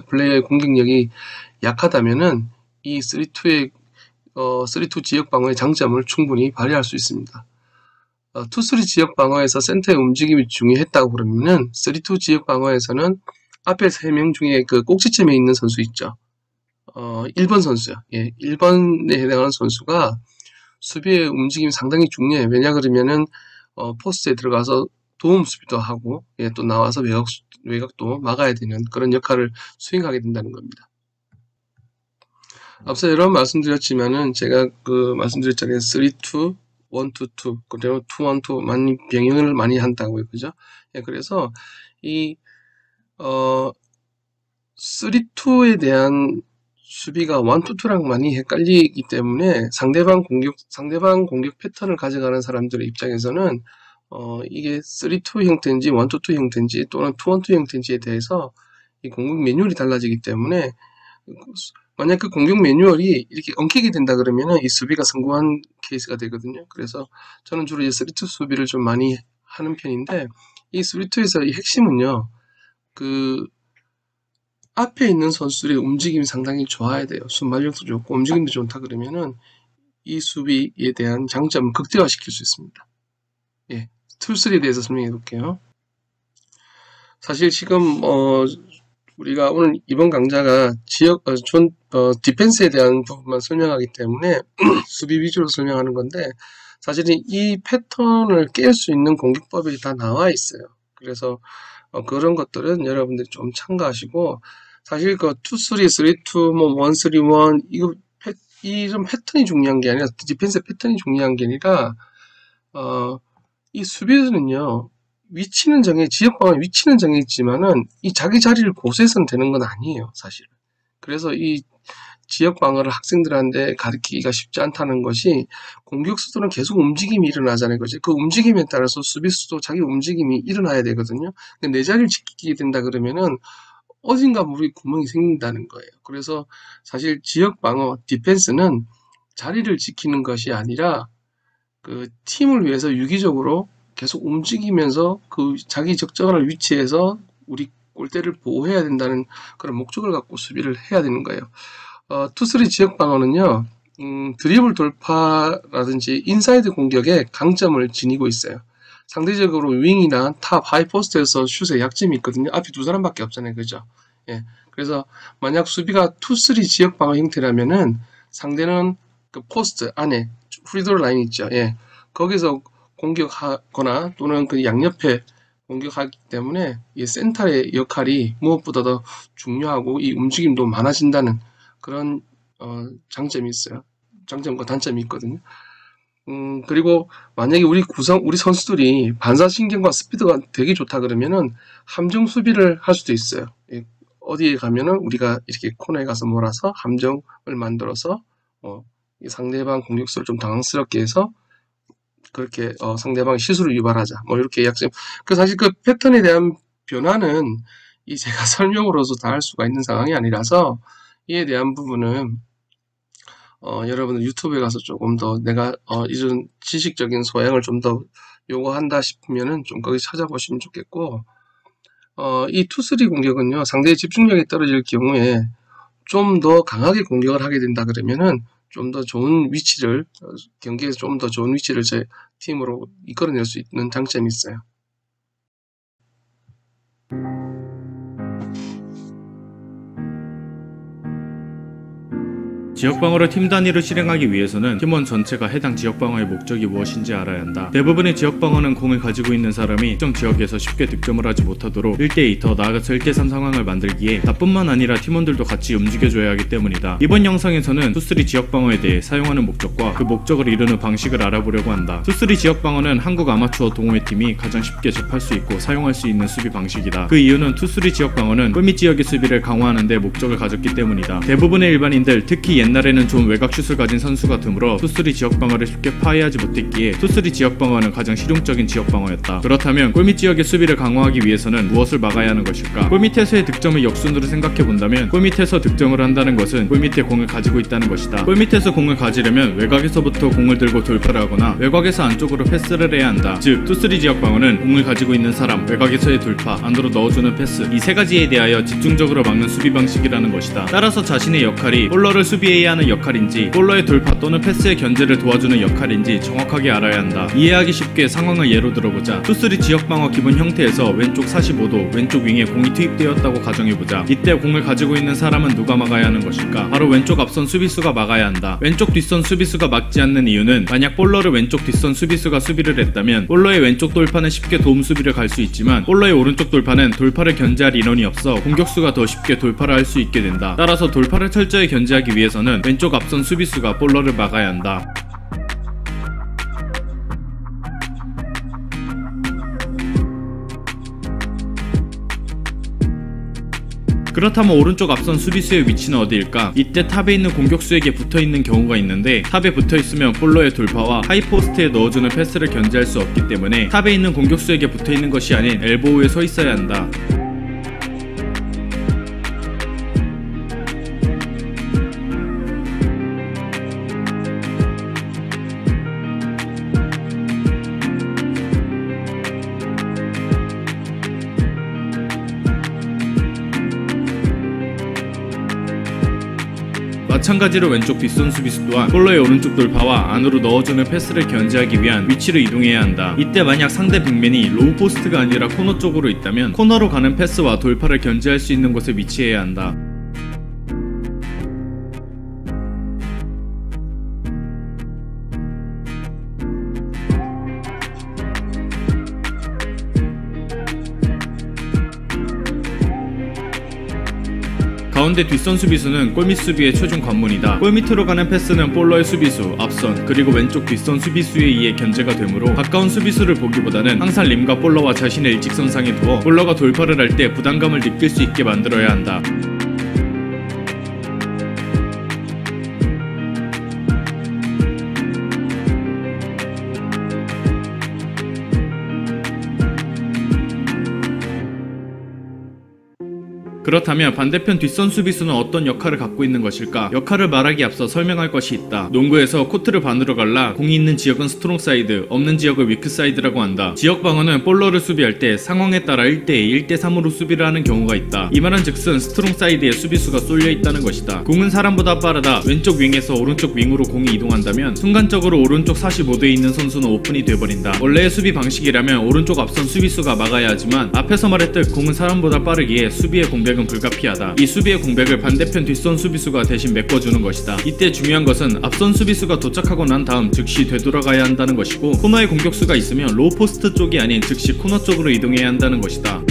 플레이어의 공격력이 약하다면은 이 3-2 지역 방어의 장점을 충분히 발휘할 수 있습니다. 2-3 지역 방어에서 센터의 움직임이 중요했다고 그러면은 3-2 지역 방어에서는 앞에 3명 중에 그 꼭지점에 있는 선수 있죠. 1번 선수요. 예, 1번에 해당하는 선수가 수비의 움직임이 상당히 중요해요. 왜냐 그러면은 포스트에 들어가서 도움 수비도 하고, 예, 또 나와서 외곽도 막아야 되는 그런 역할을 수행하게 된다는 겁니다. 앞서 여러 번 말씀드렸지만은 제가 그 말씀드렸잖아요. 3-2, 1-2, 그리고 2-1-2 많이 병행을 많이 한다고요. 그죠? 예, 그래서 이 3-2에 대한 수비가 1-2-2랑 많이 헷갈리기 때문에 상대방 공격 패턴을 가져가는 사람들의 입장에서는 이게 3-2 형태인지 1-2 형태인지 또는 2-1-2 형태인지에 대해서 이 공격 매뉴얼이 달라지기 때문에 만약 그 공격 매뉴얼이 이렇게 엉키게 된다 그러면은 이 수비가 성공한 케이스가 되거든요. 그래서 저는 주로 이 3-2 수비를 좀 많이 하는 편인데 이 3-2에서 이 핵심은요. 그 앞에 있는 선수들의 움직임이 상당히 좋아야 돼요. 순발력도 좋고 움직임도 좋다 그러면은 이 수비에 대한 장점을 극대화시킬 수 있습니다. 예, 2-3에 대해서 설명해 볼게요. 사실 지금 우리가 오늘 이번 강좌가 디펜스에 대한 부분만 설명하기 때문에 수비 위주로 설명하는 건데 사실은 이 패턴을 깰 수 있는 공격법이 다 나와 있어요. 그래서 그런 것들은 여러분들이 좀 참고하시고 사실 그 2-3, 3-2, 뭐 1-3-1 이런 패턴이 중요한 게 아니라 디펜스 패턴이 중요한 게 아니라 이 수비수는요. 지역 방어 위치는 정해있지만은 이 자기 자리를 고수해서는 되는 건 아니에요, 사실. 그래서 이 지역 방어를 학생들한테 가르치기가 쉽지 않다는 것이 공격수들은 계속 움직임이 일어나잖아요, 그죠? 그 움직임에 따라서 수비수도 자기 움직임이 일어나야 되거든요. 근데 내 자리를 지키게 된다 그러면은 어딘가 모르게 구멍이 생긴다는 거예요. 그래서 사실 지역 방어 디펜스는 자리를 지키는 것이 아니라 그 팀을 위해서 유기적으로 계속 움직이면서 그 자기 적정한 위치에서 우리 골대를 보호해야 된다는 그런 목적을 갖고 수비를 해야 되는 거예요. 2-3 지역 방어는요, 드리블 돌파라든지 인사이드 공격에 강점을 지니고 있어요. 상대적으로 윙이나 탑, 하이포스트에서 슛에 약점이 있거든요. 앞에 두 사람밖에 없잖아요. 그죠? 예. 그래서 만약 수비가 2-3 지역 방어 형태라면은 상대는 그 포스트 안에 프리드로 라인 있죠. 예. 거기서 공격하거나 또는 그 양옆에 공격하기 때문에 이 센터의 역할이 무엇보다 더 중요하고 이 움직임도 많아진다는 그런 장점이 있어요. 장점과 단점이 있거든요. 그리고 만약에 우리 선수들이 반사신경과 스피드가 되게 좋다 그러면은 함정 수비를 할 수도 있어요. 예, 어디에 가면은 우리가 이렇게 코너에 가서 몰아서 함정을 만들어서 이 상대방 공격수를 좀 당황스럽게 해서 그렇게 상대방의 실수를 유발하자. 뭐 이렇게 약점. 그 사실 그 패턴에 대한 변화는 이 제가 설명으로서 다 할 수가 있는 상황이 아니라서 이에 대한 부분은 여러분들 유튜브에 가서 조금 더 내가 이런 지식적인 소양을 좀 더 요구한다 싶으면은 좀 거기 찾아보시면 좋겠고 이 2-3 공격은요 상대의 집중력이 떨어질 경우에 좀 더 강하게 공격을 하게 된다 그러면은 좀 더 좋은 위치를 경기에서 좀 더 좋은 위치를 제 팀으로 이끌어낼 수 있는 장점이 있어요. 지역방어를 팀 단위로 실행하기 위해서는 팀원 전체가 해당 지역방어의 목적이 무엇인지 알아야 한다. 대부분의 지역방어는 공을 가지고 있는 사람이 특정 지역에서 쉽게 득점을 하지 못하도록 1대2 더 나아가서 1대3 상황을 만들기에 나뿐만 아니라 팀원들도 같이 움직여줘야 하기 때문이다. 이번 영상에서는 투쓰리 지역방어에 대해 사용하는 목적과 그 목적을 이루는 방식을 알아보려고 한다. 투쓰리 지역방어는 한국 아마추어 동호회팀이 가장 쉽게 접할 수 있고 사용할 수 있는 수비 방식이다. 그 이유는 투쓰리 지역방어는 꿀밑 지역의 수비를 강화하는 데 목적을 가졌기 때문이다. 대부분의 일반인들, 특히 옛날에는 좋은 외곽슛을 가진 선수가 드물어 투쓰리 지역방어를 쉽게 파괴하지 못했기에 투쓰리 지역방어는 가장 실용적인 지역방어였다. 그렇다면 꿀밑 지역의 수비를 강화하기 위해서는 무엇을 막아야 하는 것일까? 꿀밑에서의 득점을 역순으로 생각해본다면 꿀밑에서 득점을 한다는 것은 꿀밑에 공을 가지고 있다는 것이다. 꿀밑에서 공을 가지려면 외곽에서부터 공을 들고 돌파를 하거나 외곽에서 안쪽으로 패스를 해야 한다. 즉 투쓰리 지역방어는 공을 가지고 있는 사람, 외곽에서의 돌파, 안으로 넣어주는 패스, 이 세 가지에 대하여 집중적으로 막는 수비 방식이라는 것이다. 따라서 자신의 역할이 볼러를 수비해야 하는 역할인지 볼러의 돌파 또는 패스의 견제를 도와주는 역할인지 정확하게 알아야 한다. 이해하기 쉽게 상황을 예로 들어보자. 투쓰리 지역방어 기본 형태에서 왼쪽 45도 왼쪽 윙에 공이 투입되었다고 가정해보자. 이때 공을 가지고 있는 사람은 누가 막아야 하는 것일까? 바로 왼쪽 앞선 수비수가 막아야 한다. 왼쪽 뒷선 수비수가 막지 않는 이유는 만약 볼러를 왼쪽 뒷선 수비수가 수비를 했다면 볼러의 왼쪽 돌파는 쉽게 도움 수비를 갈 수 있지만 볼러의 오른쪽 돌파는 돌파를 견제할 인원이 없어 공격수가 더 쉽게 돌파를 할 수 있게 된다. 따라서 돌파를 철저히 견제하기 위해서는 왼쪽 앞선 수비수가 볼러를 막아야 한다. 그렇다면 오른쪽 앞선 수비수의 위치는 어디일까? 이때 탑에 있는 공격수에게 붙어있는 경우가 있는데 탑에 붙어있으면 볼러의 돌파와 하이포스트에 넣어주는 패스를 견제할 수 없기 때문에 탑에 있는 공격수에게 붙어있는 것이 아닌 엘보우에 서 있어야 한다. 마찬가지로 왼쪽 뒷선 수비수 또한 볼러의 오른쪽 돌파와 안으로 넣어주는 패스를 견제하기 위한 위치로 이동해야 한다. 이때 만약 상대 빅맨이 로우 포스트가 아니라 코너 쪽으로 있다면 코너로 가는 패스와 돌파를 견제할 수 있는 곳에 위치해야 한다. 가운데 뒷선 수비수는 골밑 수비의 최종 관문이다. 골밑으로 가는 패스는 볼러의 수비수, 앞선, 그리고 왼쪽 뒷선 수비수에 의해 견제가 되므로 가까운 수비수를 보기보다는 항상 림과 볼러와 자신의 일직선상에 두어 볼러가 돌파를 할 때 부담감을 느낄 수 있게 만들어야 한다. 그렇다면 반대편 뒷선 수비수는 어떤 역할을 갖고 있는 것일까? 역할을 말하기 앞서 설명할 것이 있다. 농구에서 코트를 반으로 갈라 공이 있는 지역은 스트롱 사이드, 없는 지역을 위크 사이드라고 한다. 지역 방어는 볼러를 수비할 때 상황에 따라 1대2, 1대3으로 수비를 하는 경우가 있다. 이 말은 즉슨 스트롱 사이드에 수비수가 쏠려 있다는 것이다. 공은 사람보다 빠르다. 왼쪽 윙에서 오른쪽 윙으로 공이 이동한다면 순간적으로 오른쪽 45도에 있는 선수는 오픈이 돼버린다. 원래의 수비 방식이라면 오른쪽 앞선 수비수가 막아야 하지만 앞에서 말했듯 공은 사람보다 빠르기에 수비의 공백은 불가피하다. 이 수비의 공백을 반대편 뒷선 수비수가 대신 메꿔주는 것이다. 이때 중요한 것은 앞선 수비수가 도착하고 난 다음 즉시 되돌아가야 한다는 것이고 코너에 공격수가 있으면 로우 포스트 쪽이 아닌 즉시 코너 쪽으로 이동해야 한다는 것이다.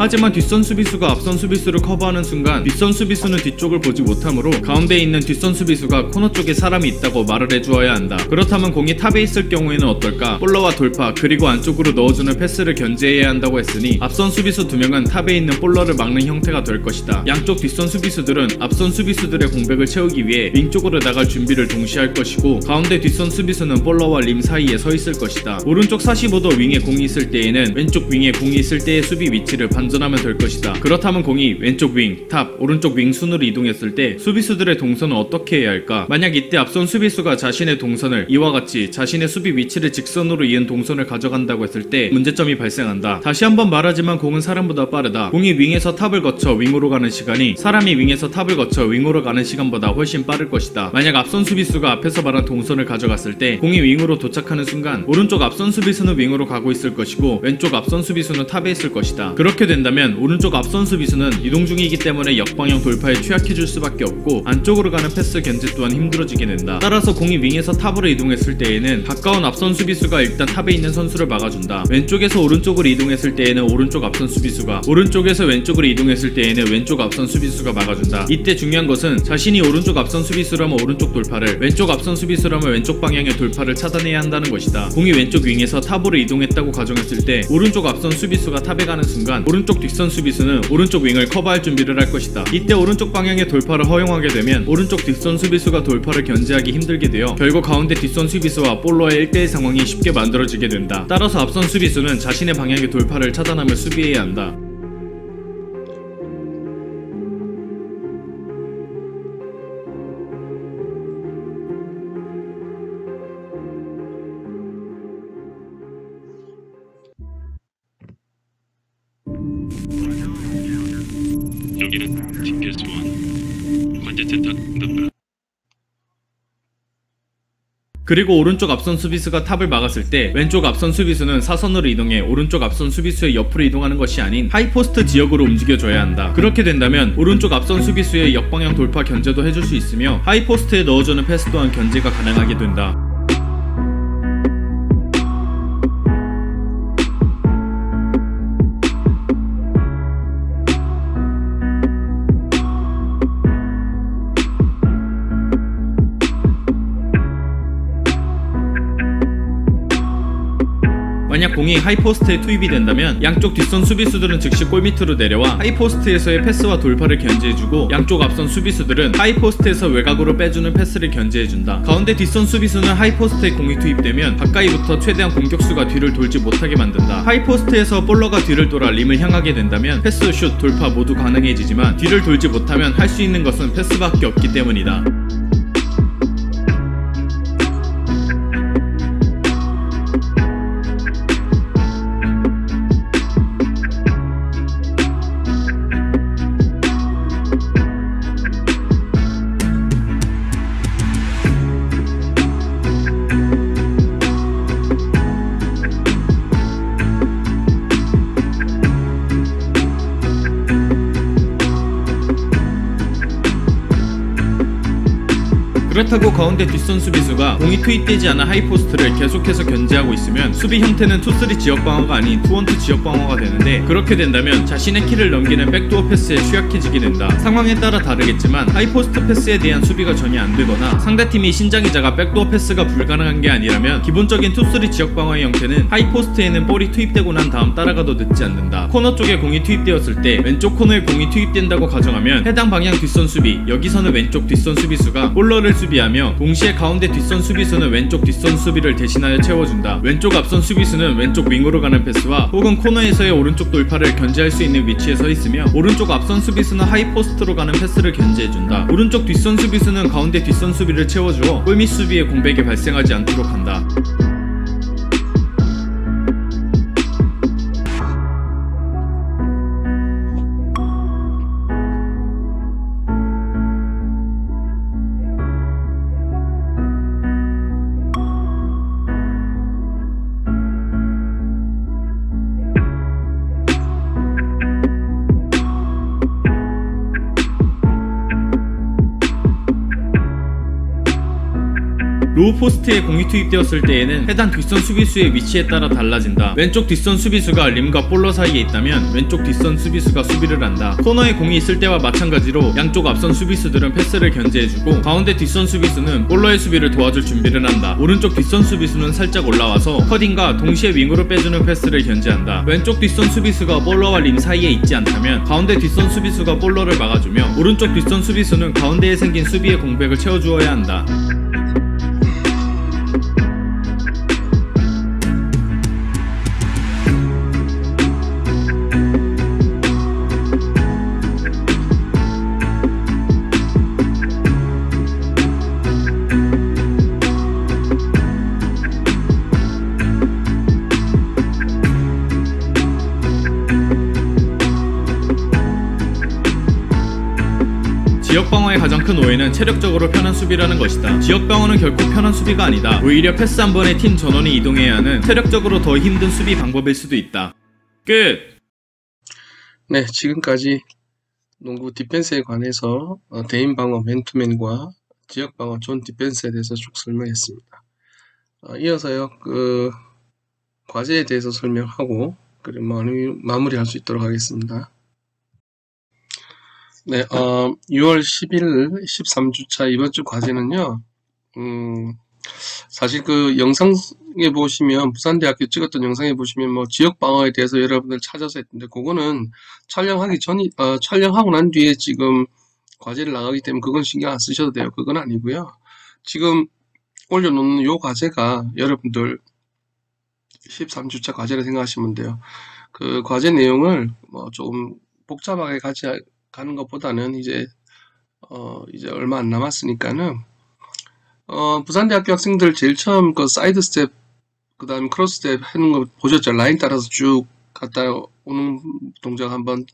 하지만 뒷선 수비수가 앞선 수비수를 커버하는 순간 뒷선 수비수는 뒤쪽을 보지 못하므로 가운데에 있는 뒷선 수비수가 코너 쪽에 사람이 있다고 말을 해주어야 한다. 그렇다면 공이 탑에 있을 경우에는 어떨까? 볼러와 돌파 그리고 안쪽으로 넣어주는 패스를 견제해야 한다고 했으니 앞선 수비수 2명은 탑에 있는 볼러를 막는 형태가 될 것이다. 양쪽 뒷선 수비수들은 앞선 수비수들의 공백을 채우기 위해 윙 쪽으로 나갈 준비를 동시에 할 것이고 가운데 뒷선 수비수는 볼러와 림 사이에 서 있을 것이다. 오른쪽 45도 윙에 공이 있을 때에는 왼쪽 윙에 공이 있을 때의 수비 위치를 반드시 감전하면 될 것이다. 그렇다면 공이 왼쪽 윙, 탑, 오른쪽 윙 순으로 이동했을 때 수비수들의 동선은 어떻게 해야 할까? 만약 이때 앞선 수비수가 자신의 동선을 이와 같이 자신의 수비 위치를 직선으로 이은 동선을 가져간다고 했을 때 문제점이 발생한다. 다시 한번 말하지만 공은 사람보다 빠르다. 공이 윙에서 탑을 거쳐 윙으로 가는 시간이 사람이 윙에서 탑을 거쳐 윙으로 가는 시간보다 훨씬 빠를 것이다. 만약 앞선 수비수가 앞에서 말한 동선을 가져갔을 때 공이 윙으로 도착하는 순간 오른쪽 앞선 수비수는 윙으로 가고 있을 것이고 왼쪽 앞선 수비수는 탑에 있을 것이다. 그렇게 된다면 오른쪽 앞선 수비수는 이동 중이기 때문에 역방향 돌파에 취약해질 수밖에 없고 안쪽으로 가는 패스 견제 또한 힘들어지게 된다. 따라서 공이 윙에서 탑으로 이동했을 때에는 가까운 앞선 수비수가 일단 탑에 있는 선수를 막아준다. 왼쪽에서 오른쪽으로 이동했을 때에는 오른쪽 앞선 수비수가, 오른쪽에서 왼쪽으로 이동했을 때에는 왼쪽 앞선 수비수가 막아준다. 이때 중요한 것은 자신이 오른쪽 앞선 수비수라면 오른쪽 돌파를, 왼쪽 앞선 수비수라면 왼쪽 방향의 돌파를 차단해야 한다는 것이다. 공이 왼쪽 윙에서 탑으로 이동했다고 가정했을 때 오른쪽 앞선 수비수가 탑에 가는 순간 오른쪽 뒷선 수비수는 오른쪽 윙을 커버할 준비를 할 것이다. 이때 오른쪽 방향의 돌파를 허용하게 되면 오른쪽 뒷선 수비수가 돌파를 견제하기 힘들게 되어 결국 가운데 뒷선 수비수와 볼러의 1대1 상황이 쉽게 만들어지게 된다. 따라서 앞선 수비수는 자신의 방향의 돌파를 차단하며 수비해야 한다. 여기는 TPS1 관제 세탁 응답. 그리고 오른쪽 앞선 수비수가 탑을 막았을 때 왼쪽 앞선 수비수는 사선으로 이동해 오른쪽 앞선 수비수의 옆으로 이동하는 것이 아닌 하이포스트 지역으로 움직여줘야 한다. 그렇게 된다면 오른쪽 앞선 수비수의 역방향 돌파 견제도 해줄 수 있으며 하이포스트에 넣어주는 패스 또한 견제가 가능하게 된다. 만약 공이 하이포스트에 투입이 된다면 양쪽 뒷선 수비수들은 즉시 골밑으로 내려와 하이포스트에서의 패스와 돌파를 견제해주고 양쪽 앞선 수비수들은 하이포스트에서 외곽으로 빼주는 패스를 견제해준다. 가운데 뒷선 수비수는 하이포스트에 공이 투입되면 가까이부터 최대한 공격수가 뒤를 돌지 못하게 만든다. 하이포스트에서 볼러가 뒤를 돌아 림을 향하게 된다면 패스, 슛, 돌파 모두 가능해지지만 뒤를 돌지 못하면 할 수 있는 것은 패스밖에 없기 때문이다. 그렇다고 가운데 뒷선 수비수가 공이 투입되지 않은 하이포스트를 계속해서 견제하고 있으면 수비 형태는 2-3 지역 방어가 아닌 2-1-2 지역 방어가 되는데, 그렇게 된다면 자신의 키를 넘기는 백도어 패스에 취약해지게 된다. 상황에 따라 다르겠지만 하이포스트 패스에 대한 수비가 전혀 안 되거나 상대팀이 신장이 작아 백도어 패스가 불가능한 게 아니라면 기본적인 2-3 지역 방어의 형태는 하이포스트에는 볼이 투입되고 난 다음 따라가도 늦지 않는다. 코너 쪽에 공이 투입되었을 때 왼쪽 코너에 공이 투입된다고 가정하면 해당 방향 뒷선 수비, 여기서는 왼쪽 뒷선 수비수가 볼러를 수비하며 동시에 가운데 뒷선 수비수는 왼쪽 뒷선 수비를 대신하여 채워준다. 왼쪽 앞선 수비수는 왼쪽 윙으로 가는 패스와 혹은 코너에서의 오른쪽 돌파를 견제할 수 있는 위치에 서 있으며 오른쪽 앞선 수비수는 하이포스트로 가는 패스를 견제해준다. 오른쪽 뒷선 수비수는 가운데 뒷선 수비를 채워주어 골밑 수비의 공백이 발생하지 않도록 한다. 로우 포스트에 공이 투입되었을 때에는 해당 뒷선 수비수의 위치에 따라 달라진다. 왼쪽 뒷선 수비수가 림과 볼러 사이에 있다면 왼쪽 뒷선 수비수가 수비를 한다. 코너에 공이 있을 때와 마찬가지로 양쪽 앞선 수비수들은 패스를 견제해주고 가운데 뒷선 수비수는 볼러의 수비를 도와줄 준비를 한다. 오른쪽 뒷선 수비수는 살짝 올라와서 커딩과 동시에 윙으로 빼주는 패스를 견제한다. 왼쪽 뒷선 수비수가 볼러와 림 사이에 있지 않다면 가운데 뒷선 수비수가 볼러를 막아주며 오른쪽 뒷선 수비수는 가운데에 생긴 수비의 공백을 채워주어야 한다. 가장 큰 오해는 체력적으로 편한 수비라는 것이다. 지역방어는 결코 편한 수비가 아니다. 오히려 패스 한 번에 팀 전원이 이동해야 하는 체력적으로 더 힘든 수비 방법일 수도 있다. 끝! 네, 지금까지 농구 디펜스에 관해서 대인 방어 맨투맨과 지역 방어 존 디펜스에 대해서 쭉 설명했습니다. 이어서요, 과제에 대해서 설명하고 그리고 마무리할 수 있도록 하겠습니다. 네, 6월 10일 13주차 이번 주 과제는요, 사실 그 영상에 보시면, 부산대학교 찍었던 영상에 보시면 뭐 지역 방어에 대해서 여러분들 찾아서 했는데, 그거는 촬영하고 난 뒤에 지금 과제를 나가기 때문에 그건 신경 안 쓰셔도 돼요. 그건 아니고요. 지금 올려놓는 요 과제가 여러분들 13주차 과제를 생각하시면 돼요. 그 과제 내용을 뭐 조금 복잡하게 가는 것보다는 이제 얼마 안 남았으니까는 부산대학교 학생들 제일 처음 그 사이드 스텝, 그 다음에 크로스 스텝 하는 거 보셨죠? 라인 따라서 쭉 갔다 오는 동작 한번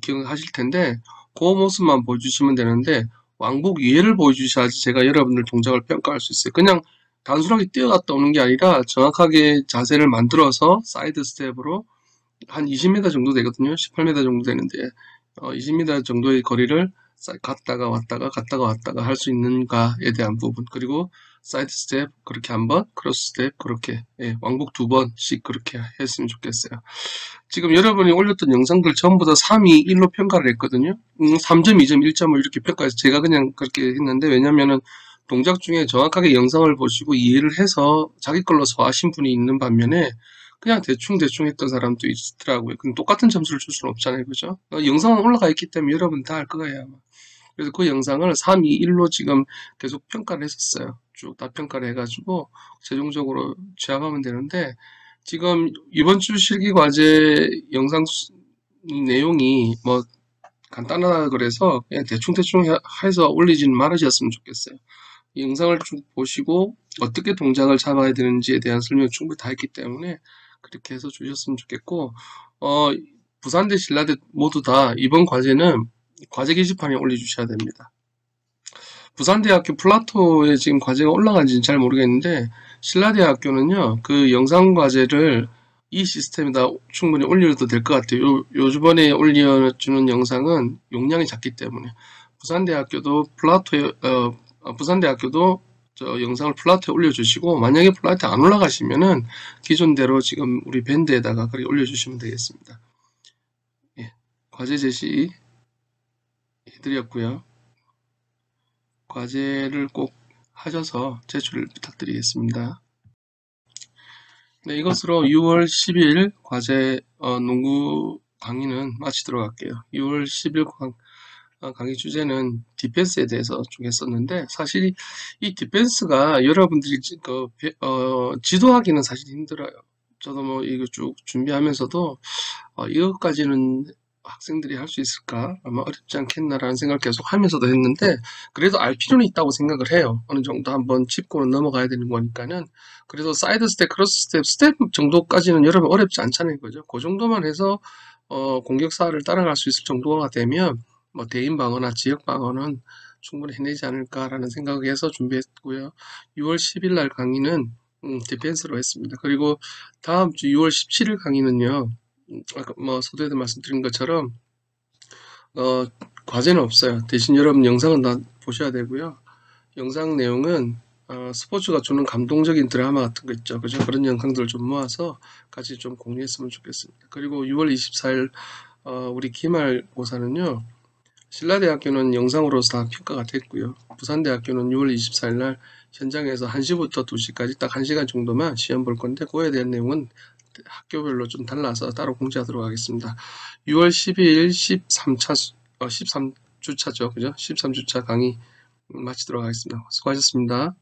기억하실 텐데, 그 모습만 보여주시면 되는데, 왕복 이해를 보여주셔야지 제가 여러분들 동작을 평가할 수 있어요. 그냥 단순하게 뛰어갔다 오는 게 아니라 정확하게 자세를 만들어서 사이드 스텝으로 한 20m 정도 되거든요. 18m 정도 되는데 20m 정도의 거리를 갔다가 왔다가 할 수 있는가에 대한 부분, 그리고 사이드 스텝 그렇게 한번, 크로스 스텝 그렇게, 왕복 2번씩 그렇게 했으면 좋겠어요. 지금 여러분이 올렸던 영상들 전부 다 3, 2, 1로 평가를 했거든요. 3점, 2점, 1점을 이렇게 평가해서 제가 그냥 그렇게 했는데, 왜냐면은 동작 중에 정확하게 영상을 보시고 이해를 해서 자기 걸로 소화하신 분이 있는 반면에 그냥 대충 했던 사람도 있더라고요. 근데 똑같은 점수를 줄 수는 없잖아요. 그죠? 영상은 올라가 있기 때문에 여러분 다 알 거예요, 아마. 그래서 그 영상을 3, 2, 1로 지금 계속 평가를 했었어요. 쭉 다 평가를 해가지고 최종적으로 취합하면 되는데, 지금 이번 주 실기 과제 영상 내용이 뭐 간단하다 그래서 그냥 대충 해서 올리지는 말으셨으면 좋겠어요. 이 영상을 쭉 보시고 어떻게 동작을 잡아야 되는지에 대한 설명을 충분히 다 했기 때문에 그렇게 해서 주셨으면 좋겠고, 부산대, 신라대 모두 다 이번 과제는 과제 게시판에 올려주셔야 됩니다. 부산대학교 플라토에 지금 과제가 올라간지는 잘 모르겠는데, 신라대학교는요, 그 영상 과제를 이 시스템에다 충분히 올려도 될 것 같아요. 요번에 올려주는 영상은 용량이 작기 때문에. 부산대학교도 저 영상을 플라트에 올려주시고, 만약에 플라트에 안 올라가시면은 기존대로 지금 우리 밴드에다가 그렇게 올려주시면 되겠습니다. 예, 과제 제시 해드렸고요. 과제를 꼭 하셔서 제출을 부탁드리겠습니다. 네, 이것으로 6월 10일 과제 농구 강의는 마치도록 할게요. 6월 10일 강의 주제는 디펜스에 대해서 쭉 했었는데, 사실 이 디펜스가 여러분들이 지도하기는 사실 힘들어요. 저도 뭐 이거 쭉 준비하면서도 이것까지는 학생들이 할 수 있을까? 아마 어렵지 않겠나라는 생각을 계속 하면서도 했는데, 그래도 알 필요는 있다고 생각을 해요. 어느 정도 한번 짚고는 넘어가야 되는 거니까는. 그래서 사이드 스텝, 크로스 스텝 정도까지는 여러분 어렵지 않잖아요. 그죠? 그 정도만 해서 공격사를 따라갈 수 있을 정도가 되면 뭐 대인 방어나 지역 방어는 충분히 해내지 않을까라는 생각을 해서 준비했고요. 6월 10일 날 강의는 디펜스로 했습니다. 그리고 다음 주 6월 17일 강의는요, 아까 뭐 서두에도 말씀드린 것처럼 과제는 없어요. 대신 여러분 영상은 다 보셔야 되고요. 영상 내용은 스포츠가 주는 감동적인 드라마 같은 거 있죠. 그죠? 그런 영상들을 좀 모아서 같이 좀 공유했으면 좋겠습니다. 그리고 6월 24일 우리 기말고사는요, 신라대학교는 영상으로서 다 평가가 됐고요. 부산대학교는 6월 24일 날 현장에서 1시부터 2시까지 딱 1시간 정도만 시험 볼 건데, 그거에 대한 내용은 학교별로 좀 달라서 따로 공지하도록 하겠습니다. 6월 12일 13주차죠. 그죠? 13주차 강의 마치도록 하겠습니다. 수고하셨습니다.